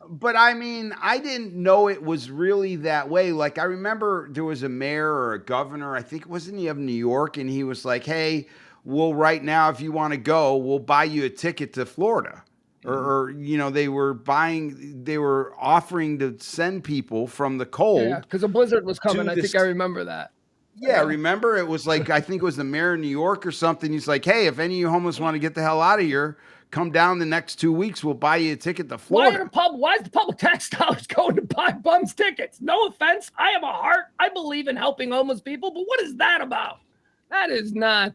but I mean, I didn't know it was really that way. Like I remember there was a mayor or a governor, I think it was of New York, and he was like, hey, well, right now, if you want to go, we'll buy you a ticket to Florida. Or they were offering to send people from the cold. Yeah, because a blizzard was coming. I think I remember that. Yeah, remember it was like I think it was the mayor of New York or something. He's like, hey, if any of you homeless want to get the hell out of here, come down the next 2 weeks. We'll buy you a ticket to Florida. Why is the public tax dollars going to buy bums tickets? No offense. I have a heart. I believe in helping homeless people, but what is that about? That is not.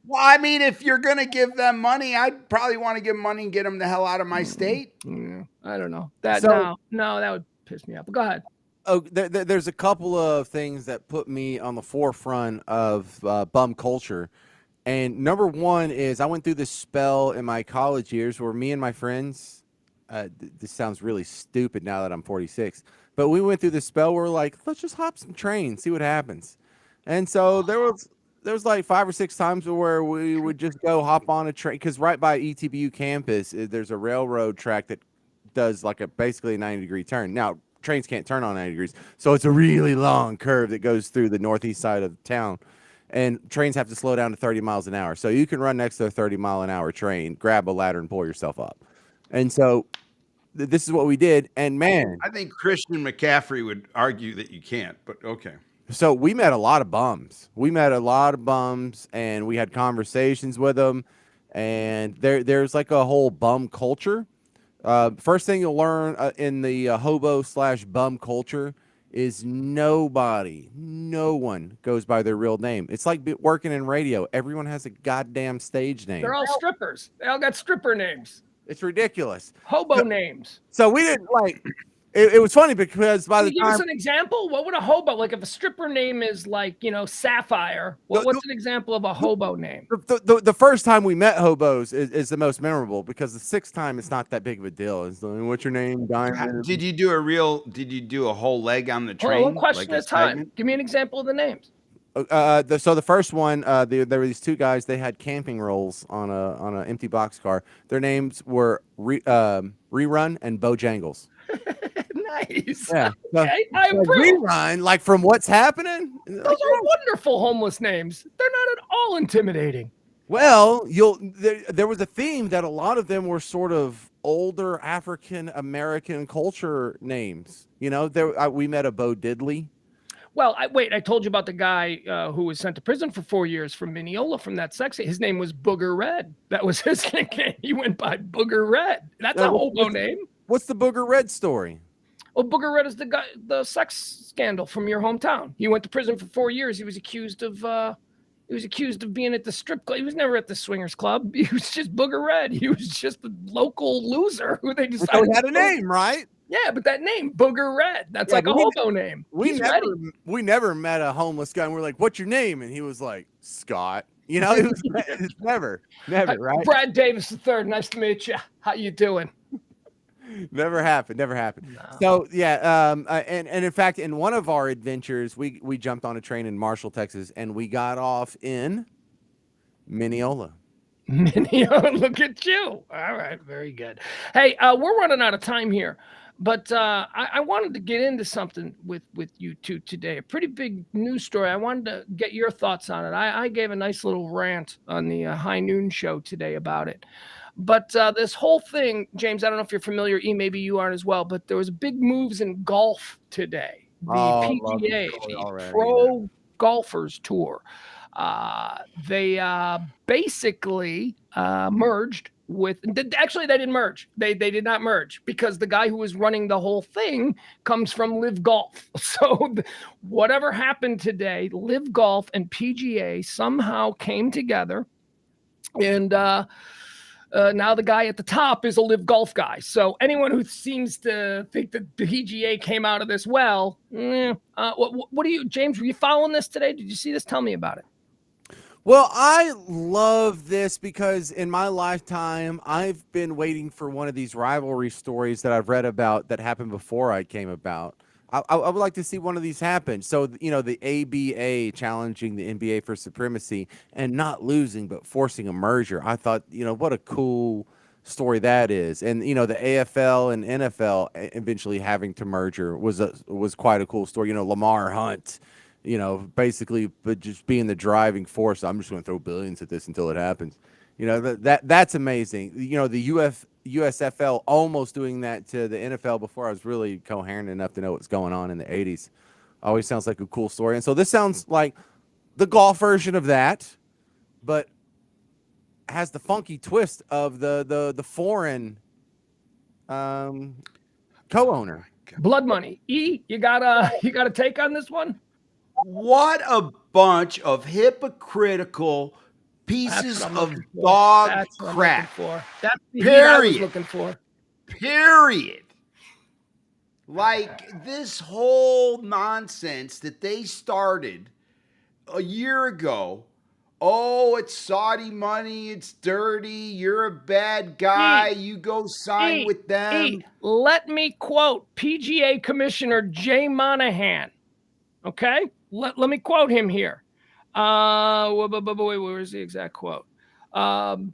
Well, I mean, if you're going to give them money, I'd probably want to give them money and get them the hell out of my state. I don't know. That would piss me off. But go ahead. Oh, there's a couple of things that put me on the forefront of bum culture. And number one is I went through this spell in my college years where me and my friends, this sounds really stupid now that I'm 46, but we went through this spell where we're like, let's just hop some trains, see what happens. And so there was like 5 or 6 times where we would just go hop on a train because right by ETBU campus, there's a railroad track that does like basically a 90-degree turn. Now, trains can't turn on 90 degrees, so it's a really long curve that goes through the northeast side of town, and trains have to slow down to 30 miles an hour. So you can run next to a 30-mile-an-hour train, grab a ladder, and pull yourself up. And so this is what we did, and man, I think Christian McCaffrey would argue that you can't, but okay. So we met a lot of bums. And we had conversations with them. And there's like a whole bum culture. First thing you'll learn in the hobo/bum culture is no one goes by their real name. It's like working in radio. Everyone has a goddamn stage name. They're all strippers. They all got stripper names. It's ridiculous. Hobo names. So we didn't it was funny because by Can the you give us time an example? What would a hobo, like if a stripper name is like, Sapphire, what's an example of a hobo name? the first time we met hobos is the most memorable because the sixth time it's not that big of a deal. It's like, what's your name? Diamond. Did you do a whole leg on the Hold on, one train? question Like at a a time. segment? Give me an example of the names. So the first one, there were these two guys. They had camping rolls on an empty boxcar. Their names were Rerun and Bojangles. Nice. Yeah. Okay, I Like approve. Rerun, like from What's Happening. Those are wonderful homeless names. They're not at all intimidating. Well, there was a theme that a lot of them were sort of older African American culture names. We met a Bo Diddley. Well, I told you about the guy who was sent to prison for 4 years from Mineola from that sex. His name was Booger Red. That was his nickname. He went by Booger Red. That's a hobo name. What's the Booger Red story? Well, Booger Red is the sex scandal from your hometown. He went to prison for 4 years. He was accused of being at the strip club. He was never at the swingers club. He was just Booger Red. He was just a local loser who they decided. So he had a name, right? Yeah, but that name, Booger Red, that's like a hobo name. We never met a homeless guy and we're like, "What's your name?" And he was like, "Scott." It's never, right? Brad Davis III. Nice to meet you. How you doing? Never happened. No. So yeah, and in fact, in one of our adventures, we jumped on a train in Marshall, Texas, and we got off in Mineola. Mineola, look at you! All right, very good. Hey, we're running out of time here, but I wanted to get into something with you two today. A pretty big news story. I wanted to get your thoughts on it. I gave a nice little rant on the High Noon show today about it. But this whole thing, James, I don't know if you're familiar, maybe you aren't as well, but there was big moves in golf today. The PGA, the Pro Golfers Tour. They basically merged with, actually they didn't merge. They did not merge because the guy who was running the whole thing comes from Live Golf. So whatever happened today, Live Golf and PGA somehow came together, and now the guy at the top is a Live Golf guy. So anyone who seems to think that the PGA came out of this what do you, James, were you following this today? Did you see this? Tell me about it. Well, I love this because in my lifetime, I've been waiting for one of these rivalry stories that I've read about that happened before I came about. I would like to see one of these happen. So, the ABA challenging the NBA for supremacy and not losing, but forcing a merger. I thought, what a cool story that is. And, the AFL and NFL eventually having to merger was quite a cool story. Lamar Hunt, basically, but just being the driving force. I'm just going to throw billions at this until it happens. That's amazing. The USFL almost doing that to the NFL before I was really coherent enough to know what's going on in the 80s. Always sounds like a cool story. And so this sounds like the golf version of that, but has the funky twist of the foreign co-owner. Blood money. You got a take on this one? What a bunch of hypocritical pieces of dog crap. That's the heat I was looking for. Period. Like this whole nonsense that they started a year ago. Oh, it's Saudi money. It's dirty. You're a bad guy. You go sign with them. Let me quote PGA Commissioner Jay Monahan. Okay? Let me quote him here. Where's the exact quote? The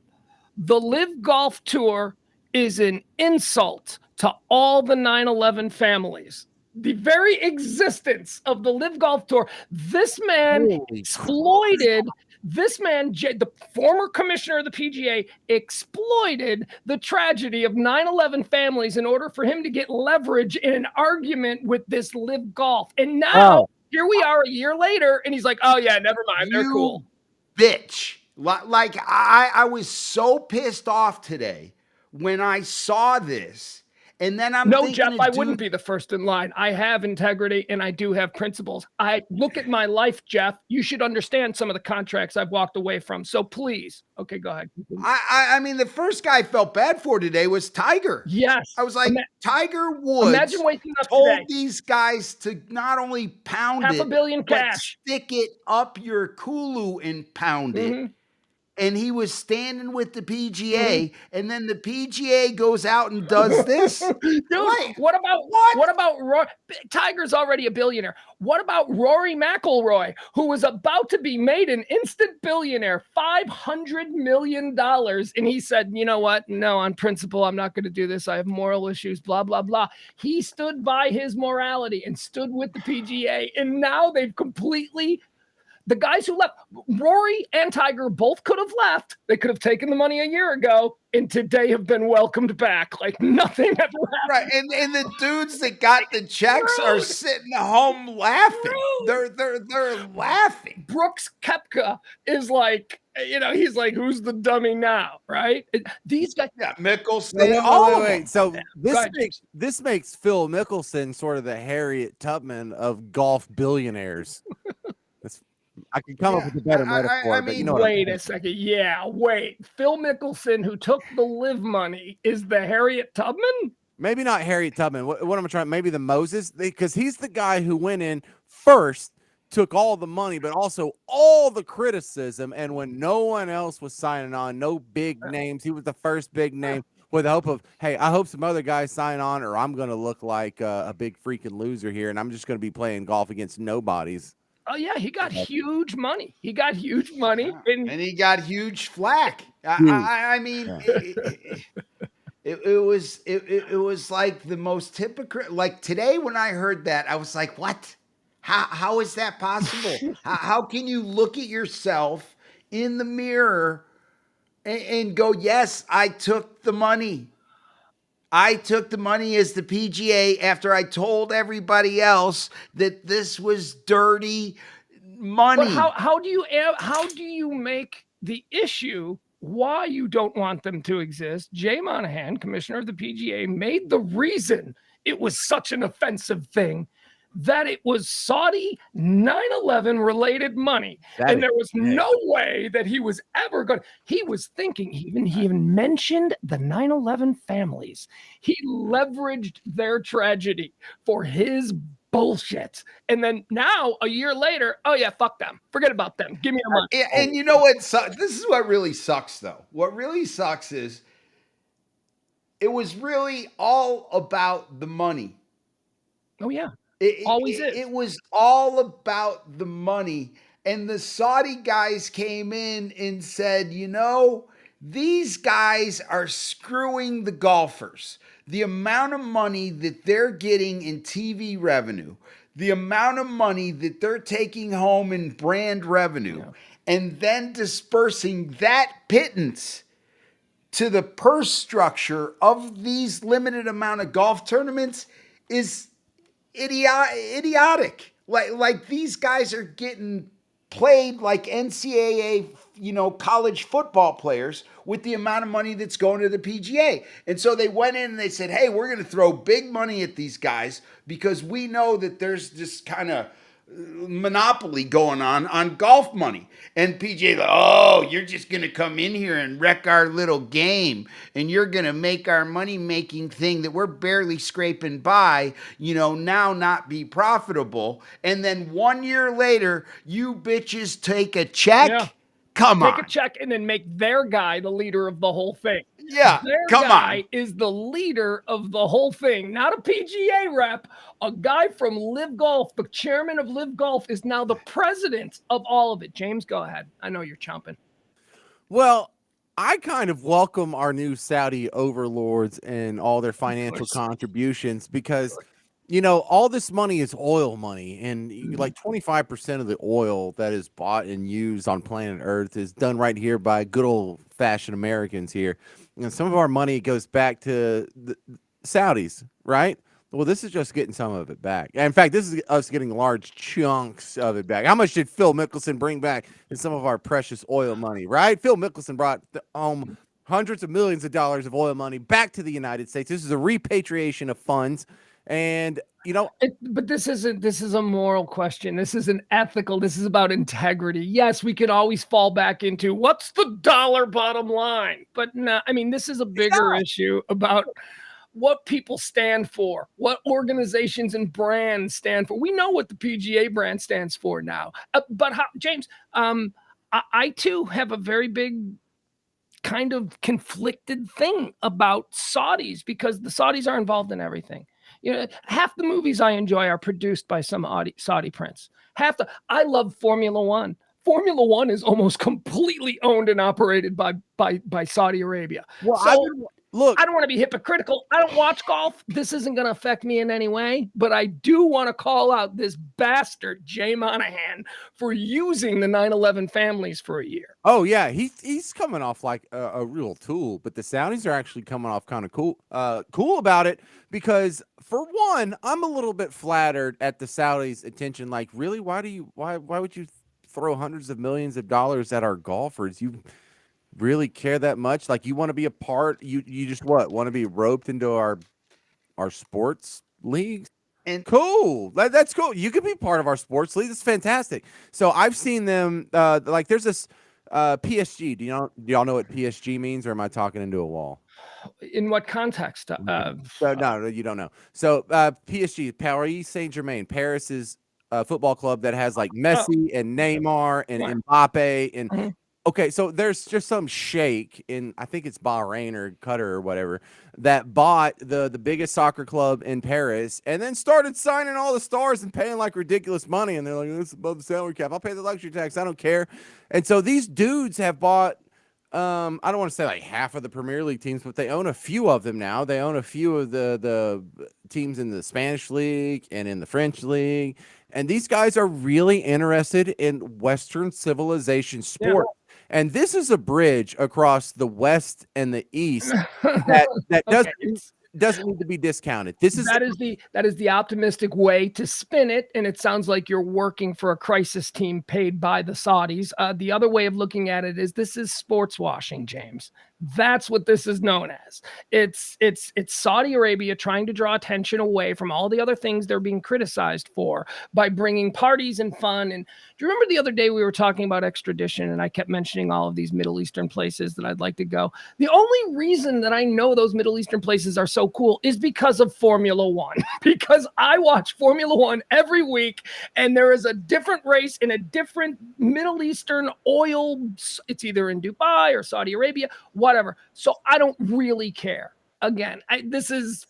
Live Golf Tour is an insult to all the 9/11 families. The very existence of the Live Golf Tour, this man exploited. This man, the former commissioner of the PGA, exploited the tragedy of 9/11 families in order for him to get leverage in an argument with this Live Golf. And now here we are a year later, and he's like, "Oh yeah, never mind, they're cool." Bitch. I was so pissed off today when I saw this, And then I'm No, thinking Jeff, of I wouldn't be the first in line. I have integrity and I do have principles. I look at my life, Jeff. You should understand some of the contracts I've walked away from. So please. Okay, go ahead. I mean, the first guy I felt bad for today was Tiger. Yes. I was like, Tiger Imagine Woods waking up told today. these guys to not only pound $500 it, million but cash. stick it up your Kulu and pound it. And he was standing with the PGA, and then the PGA goes out and does this. Dude, what about Roy? Tiger's already a billionaire. What about Rory McIlroy, who was about to be made an instant billionaire, $500 million, and he said, "You know what? No, on principle, I'm not going to do this. I have moral issues. Blah blah blah." He stood by his morality and stood with the PGA, and now they've completely. The guys who left, Rory and Tiger both could have left. They could have taken the money a year ago, and today have been welcomed back like nothing ever happened. Right, and the dudes that got the checks are sitting home laughing. They're laughing. Brooks Koepka is like, he's like, who's the dummy now, right? These guys, Mickelson. Wait. So this makes Phil Mickelson sort of the Harriet Tubman of golf billionaires. I can come up with a better metaphor, but you know what wait a second. Yeah, wait. Phil Mickelson, who took the live money, is the Harriet Tubman? Maybe not Harriet Tubman. What am I trying? Maybe the Moses, because he's the guy who went in first, took all the money, but also all the criticism. And when no one else was signing on, no big names, he was the first big name with the hope of, hey, I hope some other guys sign on, or I'm going to look like a big freaking loser here, and I'm just going to be playing golf against nobodies. Oh yeah, he got huge money. He got huge money, and he got huge flack. I mean, it was like the most hypocrite. Like today, when I heard that, I was like, "What? How is that possible? how can you look at yourself in the mirror and go, yes, I took the mon"? I took the money as the PGA after I told everybody else that this was dirty money. But how do you make the issue why you don't want them to exist? Jay Monahan, commissioner of the PGA, made the reason it was such an offensive thing that it was Saudi 9/11 related money. And there was no way that he was ever going. He was thinking, he even mentioned the 9/11 families. He leveraged their tragedy for his bullshit. And then now, a year later, oh yeah, fuck them. Forget about them. Give me your money. And you know what? This is what really sucks, though. What really sucks is it was really all about the money. Oh yeah. It was all about the money. And the Saudi guys came in and said, these guys are screwing the golfers. The amount of money that they're getting in TV revenue, the amount of money that they're taking home in brand revenue, and then dispersing that pittance to the purse structure of these limited amount of golf tournaments is idiotic. Like these guys are getting played like NCAA, college football players with the amount of money that's going to the PGA. And so they went in and they said, hey, we're going to throw big money at these guys because we know that there's this kind of monopoly going on golf money. And PGA, oh, you're just going to come in here and wreck our little game, and you're going to make our money-making thing that we're barely scraping by, now not be profitable. And then 1 year later, you bitches take a check? Yeah. Come on. Take a check and then make their guy the leader of the whole thing. Yeah, their guy is the leader of the whole thing, not a PGA rep. A guy from Live Golf, the chairman of Live Golf, is now the president of all of it. James, go ahead. I know you're chomping. Well, I kind of welcome our new Saudi overlords and all their financial contributions because, all this money is oil money, and like 25% of the oil that is bought and used on planet Earth is done right here by good old fashioned Americans here. And some of our money goes back to the Saudis, right? Well, this is just getting some of it back. In fact, this is us getting large chunks of it back. How much did Phil Mickelson bring back in some of our precious oil money, right? Phil Mickelson brought home hundreds of millions of dollars of oil money back to the United States. This is a repatriation of funds. And, but this is a moral question. This is an ethical, this is about integrity. Yes, we could always fall back into what's the dollar bottom line, but no, I mean, this is a bigger issue about what people stand for, what organizations and brands stand for. We know what the PGA brand stands for now. But James, I too have a very big kind of conflicted thing about Saudis, because the Saudis are involved in everything. Half the movies I enjoy are produced by some Saudi prince. I love Formula One. Formula One is almost completely owned and operated by Saudi Arabia. Well, Look, I don't want to be hypocritical. I don't watch golf. This isn't going to affect me in any way, but I do want to call out this bastard, Jay Monahan, for using the 9/11 families for a year. Oh, yeah. He's coming off like a real tool, but the Saudis are actually coming off kind of cool about it, because for one, I'm a little bit flattered at the Saudis' attention. Like, really? Why would you throw hundreds of millions of dollars at our golfers? You really care that much? Like, you want to be a part, you just want to be roped into our sports leagues? And cool, that's cool. You could be part of our sports league. It's fantastic. So I've seen them like there's this PSG. Do y'all know what PSG means, or am I talking into a wall? In what context? No, you don't know. So PSG, Paris Saint-Germain, Paris is a football club that has like Messi and Neymar and Mbappe and okay, so there's just some sheikh in, I think it's Bahrain or Qatar or whatever, that bought the biggest soccer club in Paris and then started signing all the stars and paying like ridiculous money. And they're like, "This is above the salary cap. I'll pay the luxury tax. I don't care." And so these dudes have bought, I don't want to say like half of the Premier League teams, but they own a few of them now. They own a few of the teams in the Spanish league and in the French league. And these guys are really interested in Western civilization sport. Yeah. And this is a bridge across the West and the East that doesn't need to be discounted. That is the optimistic way to spin it, and it sounds like you're working for a crisis team paid by the Saudis. The other way of looking at it is this is sports washing, James. That's what this is known as. It's Saudi Arabia trying to draw attention away from all the other things they're being criticized for by bringing parties and fun. And do you remember the other day we were talking about extradition, and I kept mentioning all of these Middle Eastern places that I'd like to go? The only reason that I know those Middle Eastern places are so cool is because of Formula One, because I watch Formula One every week, and there is a different race in a different Middle Eastern oil. It's either in Dubai or Saudi Arabia, whatever. So I don't really care. Again, this is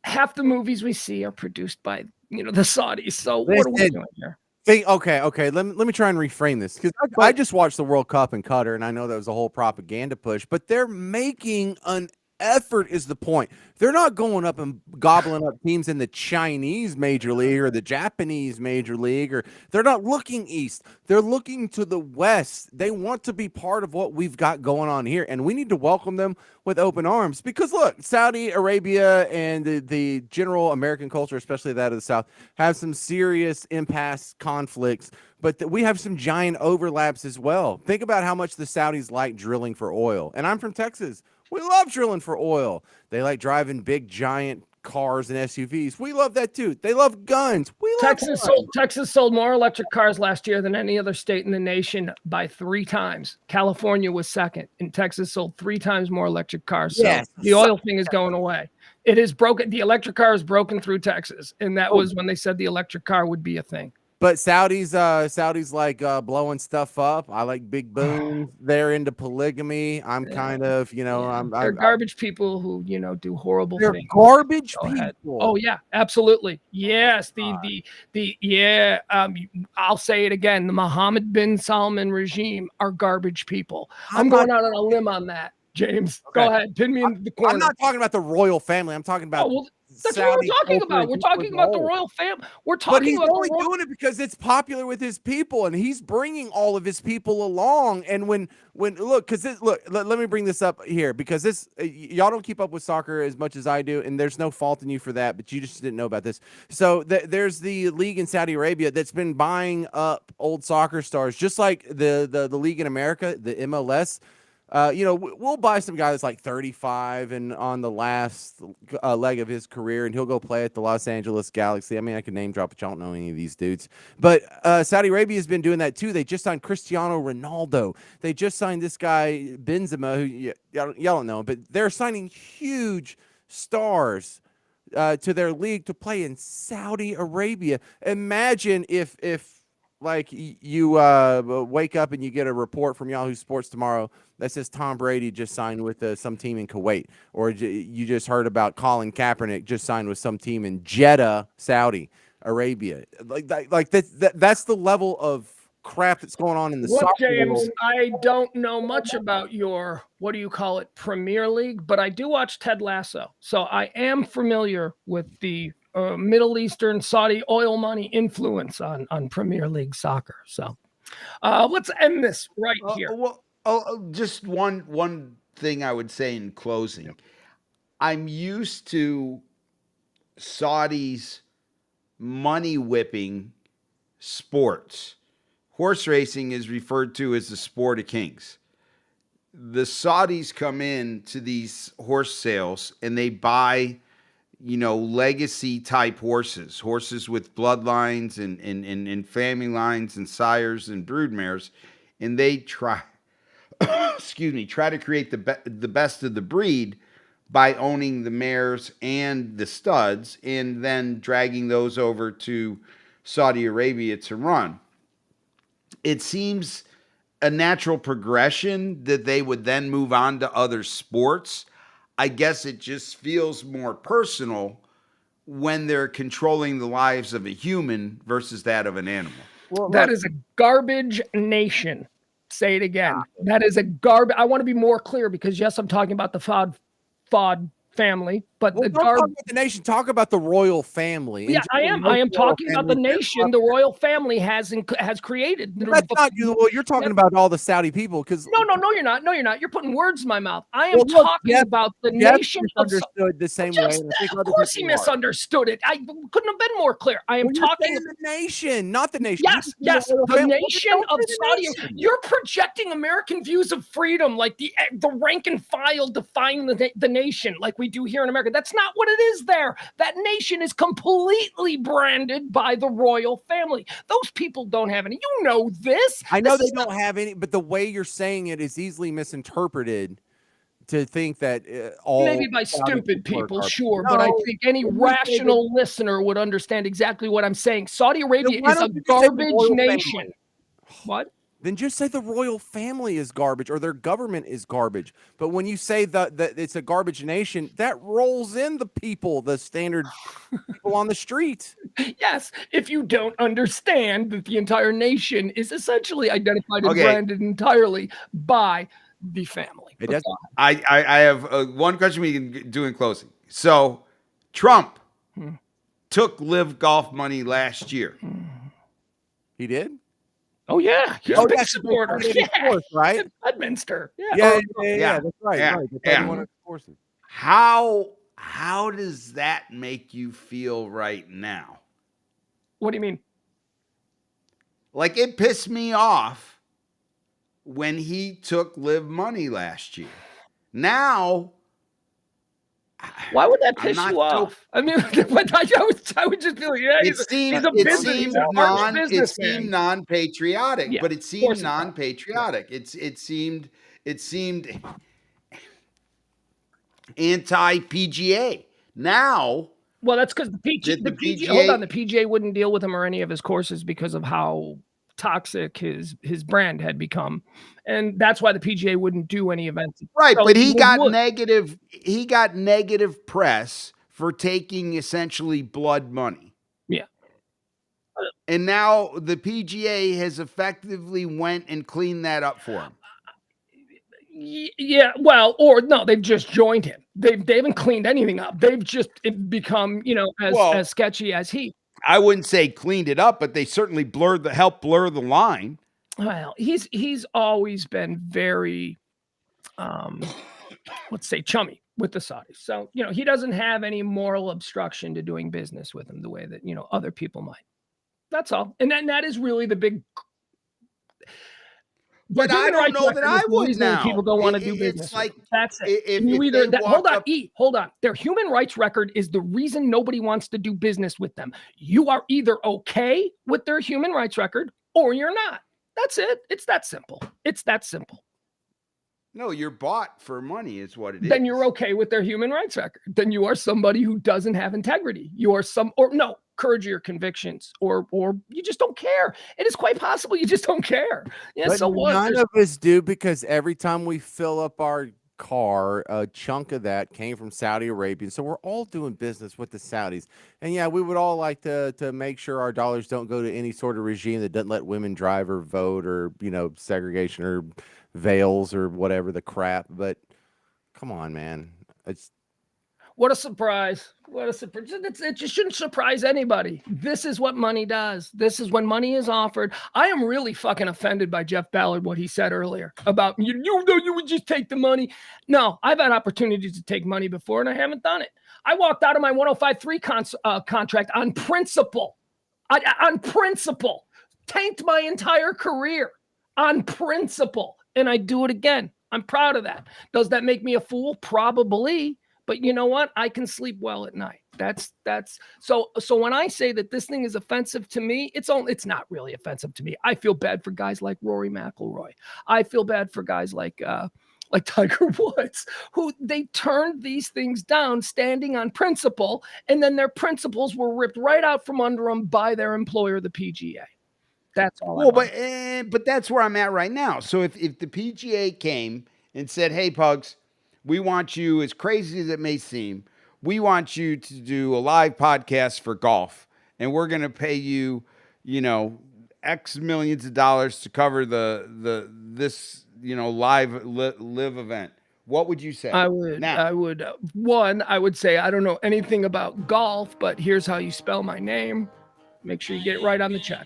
half the movies we see are produced by, the Saudis. So what are we doing here? Okay. Let me try and reframe this, because I just watched the World Cup in Qatar, and I know that was a whole propaganda push, but they're making an effort is the point. They're not going up and gobbling up teams in the Chinese Major League or the Japanese Major League, or they're not looking east. They're looking to the west. They want to be part of what we've got going on here, and we need to welcome them with open arms, because look, Saudi Arabia and the general American culture, especially that of the South, have some serious impasse conflicts, but we have some giant overlaps as well. Think about how much the Saudis like drilling for oil, and I'm from Texas. We love drilling for oil. They like driving big, giant cars and SUVs. We love that too. They love guns. Texas sold more electric cars last year than any other state in the nation by 3 times. California was second, and Texas sold 3 times more electric cars. So yes, the oil thing is going away. It is broken. The electric car is broken through Texas, and that was when they said the electric car would be a thing. But Saudis like blowing stuff up. I like big booms. They're into polygamy. I'm kind of, they're garbage people who, do horrible things. They're garbage people. Oh yeah, absolutely. Yes. I'll say it again. The Mohammed bin Salman regime are garbage people. I'm going out on a limb on that, James. Okay. Go ahead. Pin me in the corner. I'm not talking about the royal family. I'm talking about that's what we're talking about. We're talking about the royal family. But he's only doing it because it's popular with his people, and he's bringing all of his people along. And when look, let me bring this up here, because this y'all don't keep up with soccer as much as I do, and there's no fault in you for that, but you just didn't know about this. So there's the league in Saudi Arabia that's been buying up old soccer stars, just like the league in America, the MLS. we'll buy some guy that's like 35 and on the last leg of his career, and he'll go play at the Los Angeles Galaxy. I mean, I can name drop, but you don't know any of these dudes. But Saudi Arabia has been doing that too. They just signed Cristiano Ronaldo. They just signed this guy Benzema, who y'all don't know, but they're signing huge stars to their league to play in Saudi Arabia. Imagine if like you wake up and you get a report from Yahoo Sports tomorrow that says Tom Brady just signed with some team in Kuwait, or you just heard about Colin Kaepernick just signed with some team in Jeddah, Saudi Arabia. That's the level of crap that's going on in the Look, soccer James, world. I don't know much about your, what do you call it, Premier League, but I do watch Ted Lasso. So I am familiar with the Middle Eastern Saudi oil money influence on Premier League soccer. So let's end this right here. Just one thing I would say in closing. Yep. I'm used to Saudis money whipping sports. Horse racing is referred to as the sport of kings. The Saudis come in to these horse sales and they buy, legacy type horses with bloodlines and family lines and sires and broodmares, and they try to create the best of the breed by owning the mares and the studs and then dragging those over to Saudi Arabia to run. It seems a natural progression that they would then move on to other sports. I guess it just feels more personal when they're controlling the lives of a human versus that of an animal. Well, that is a garbage nation. Say it again. That is a garbage. I want to be more clear because, yes, I'm talking about the FOD family, but don't talk about the nation. Talk about the royal family. Yeah, I am talking about the nation the royal family has created. That's not you. Well, you're talking about all the Saudi people because no, you're not. No, you're not. You're putting words in my mouth. I am talking about the nation. Misunderstood the same way. Of course, he misunderstood it. I couldn't have been more clear. I am talking the nation, not the nation. Yes, the nation of Saudi. You're projecting American views of freedom, like the rank and file define the nation, like we do here in America. That's not what it is there. That nation is completely branded by the royal family. Those people don't have any. You know this. I know they don't have any, but the way you're saying it is easily misinterpreted to think that all maybe by stupid people, sure, but I think any rational listener would understand exactly what I'm saying. Saudi Arabia is a garbage nation. What? Then just say the royal family is garbage or their government is garbage. But when you say that it's a garbage nation, that rolls in the people, the standard people on the street. Yes, if you don't understand that the entire nation is essentially identified and branded entirely by the family. It does. I have one question we can do in closing. So Trump took Live Golf money last year. He did? Oh yeah, he's a big supporter. Course, right? Bedminster. Yeah, that's right. Yeah. How does that make you feel right now? What do you mean? Like it pissed me off when he took Live money last year. Now, why would that piss you off? I mean, I would just feel like, he's a business. It seemed non-patriotic, but it seemed non-patriotic. It seemed anti-PGA. Now, well, that's because the PGA. Hold on, the PGA wouldn't deal with him or any of his courses because of how toxic his brand had become, and that's why the PGA wouldn't do any events. Right, but he got negative. He got negative press for taking essentially blood money. Yeah, and now the PGA has effectively went and cleaned that up for him. Yeah, well, or no, they've just joined him. They haven't cleaned anything up. They've just become, as sketchy as he. I wouldn't say cleaned it up, but they certainly helped blur the line. Well, he's always been very, let's say, chummy with the Saudis. So, he doesn't have any moral obstruction to doing business with them the way that, other people might. That's all. And that is really the The but I human don't rights know that record I is the would reason that people now. don't want to do It's business with like them. That's it. if, And you if either they that, hold walk on, up, hold on. Their human rights record is the reason nobody wants to do business with them. You are either okay with their human rights record or you're not. That's it. It's that simple. It's that simple. no, you're bought for money is what it is. Then you're okay with their human rights record. Then you are somebody who doesn't have integrity. You are courage of your convictions, or you just don't care. It is quite possible you just don't care. Yeah, But so what? none of us do, because every time we fill up our car, a chunk of that came from Saudi Arabia. So we're all doing business with the Saudis. And yeah, we would all like to make sure our dollars don't go to any sort of regime that doesn't let women drive or vote, or, segregation or veils or whatever the crap. But come on, man. What a surprise. What a surprise. It just shouldn't surprise anybody. This is what money does. This is when money is offered. I am really fucking offended by Jeff Ballard, what he said earlier about you would just take the money. No, I've had opportunities to take money before and I haven't done it. I walked out of my 105.3 contract on principle. On principle. Tanked my entire career on principle. And I do it again. I'm proud of that. Does that make me a fool? Probably. But you know what? I can sleep well at night. That's so when I say that this thing is offensive to me, it's not really offensive to me. I feel bad for guys like Rory McIlroy. I feel bad for guys like Tiger Woods, who they turned these things down standing on principle, and then their principles were ripped right out from under them by their employer, the PGA. That's all. Well, but that's where I'm at right now. So if the PGA came and said, "Hey, Pugs, we want you, as crazy as it may seem, we want you to do a live podcast for golf, and we're going to pay you, X millions of dollars to cover this live event." What would you say? I would say, I don't know anything about golf, but here's how you spell my name. Make sure you get it right on the check.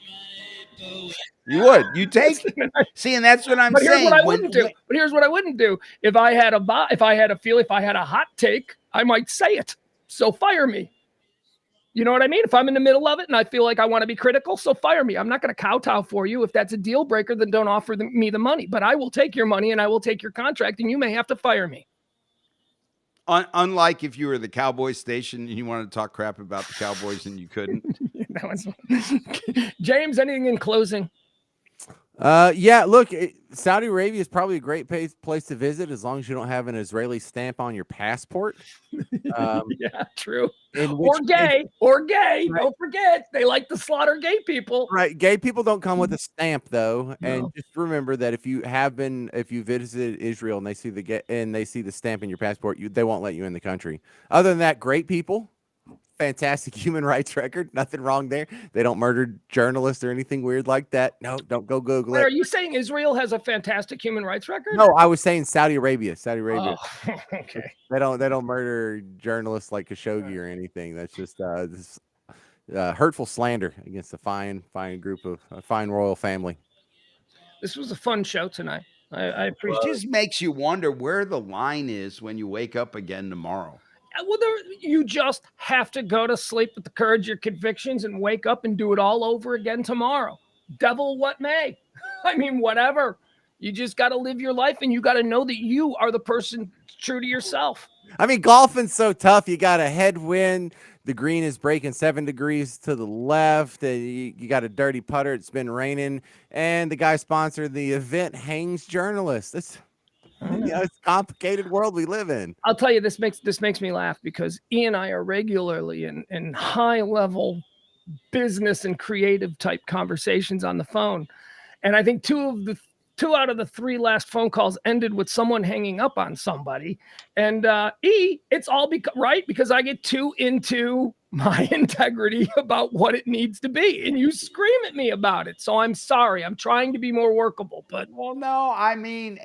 You would. You take it. See, and that's what I'm saying. Here's what I wouldn't do. But here's what I wouldn't do. If I had a hot take, I might say it. So fire me. You know what I mean? If I'm in the middle of it and I feel like I want to be critical, so fire me. I'm not going to kowtow for you. If that's a deal breaker, then don't offer me the money. But I will take your money and I will take your contract, and you may have to fire me. Unlike if you were the Cowboys station and you wanted to talk crap about the Cowboys and you couldn't. James, anything in closing? Yeah, look, Saudi Arabia is probably a great place to visit as long as you don't have an Israeli stamp on your passport. Yeah, true. Or gay. Right. Don't forget, they like to slaughter gay people. Right. Gay people don't come with a stamp, though. No. And just remember that if you visited Israel and they see the stamp in your passport, they won't let you in the country. Other than that, great people. Fantastic human rights record. Nothing wrong there. They don't murder journalists or anything weird like that. No, don't go Google it. Are you saying Israel has a fantastic human rights record? No, I was saying Saudi Arabia. Oh, okay. They don't murder journalists like Khashoggi or anything. That's just this hurtful slander against a fine group of a fine royal family. This was a fun show tonight. I appreciate it. It just makes you wonder where the line is when you wake up again tomorrow. Well, you just have to go to sleep with the courage of your convictions and wake up and do it all over again tomorrow. Devil what may. I mean, whatever. You just got to live your life, and you got to know that you are the person true to yourself. I mean, golfing's so tough. You got a headwind. The green is breaking 7 degrees to the left. You got a dirty putter. It's been raining. And the guy sponsoring the event hangs journalists. It's a complicated world we live in. I'll tell you, this makes me laugh because Ian and I are regularly in high level business and creative type conversations on the phone. And I think two out of the 3 last phone calls ended with someone hanging up on somebody. And it's all because I get too into my integrity about what it needs to be. And you scream at me about it. So I'm sorry. I'm trying to be more workable. But well, no, I mean,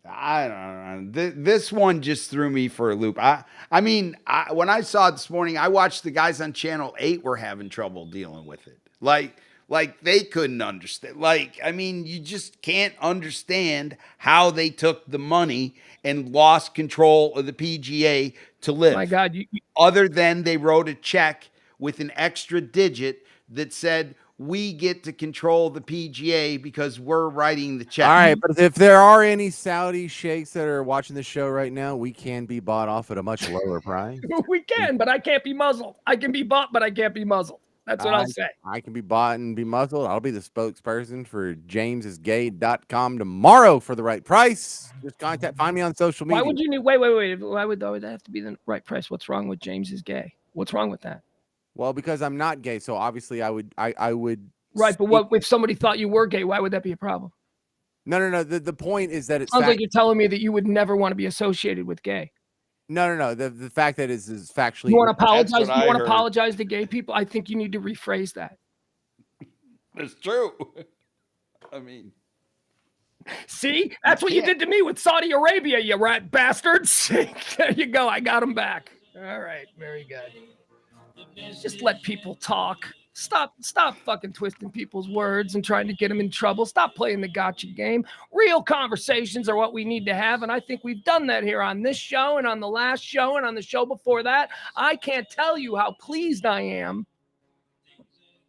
I don't know. This one just threw me for a loop. I mean, when I saw it this morning, I watched the guys on Channel 8 were having trouble dealing with it. Like they couldn't understand. I mean, you just can't understand how they took the money and lost control of the PGA to live. My God. Other than they wrote a check with an extra digit that said, we get to control the PGA because we're writing the check. All right, but if there are any Saudi sheikhs that are watching the show right now, we can be bought off at a much lower price. We can, but I can't be muzzled. I can be bought, but I can't be muzzled. That's what I'll say. I can be bought and be muzzled. I'll be the spokesperson for jamesisgay.com tomorrow for the right price. Just find me on social media. Why would you need, wait. Why would that have to be the right price? What's wrong with James is gay? What's wrong with that? Well, because I'm not gay, so obviously I would. Right, but what if somebody thought you were gay? Why would that be a problem? No. The point is that it sounds like you're telling me that you would never want to be associated with gay. No. The fact that is factually. You want to apologize? You want to apologize to gay people? I think you need to rephrase that. It's true. I mean, see, that's what you did to me with Saudi Arabia, you rat bastards. There you go. I got him back. All right, very good. Just let people talk. Stop fucking twisting people's words and trying to get them in trouble. Stop playing the gotcha game. Real conversations are what we need to have, and I think we've done that here on this show and on the last show and on the show before that. I can't tell you how pleased I am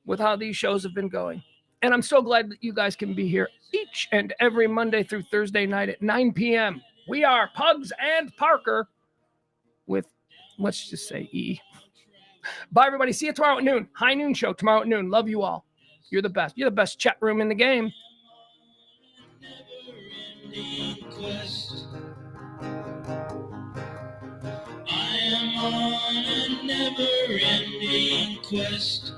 with how these shows have been going. And I'm so glad that you guys can be here each and every Monday through Thursday night at 9 p.m. We are Pugs and Parker with, let's just say, E. Bye, everybody. See you tomorrow at noon. High noon show tomorrow at noon. Love you all. You're the best. You're the best chat room in the game. I am on a never-ending quest.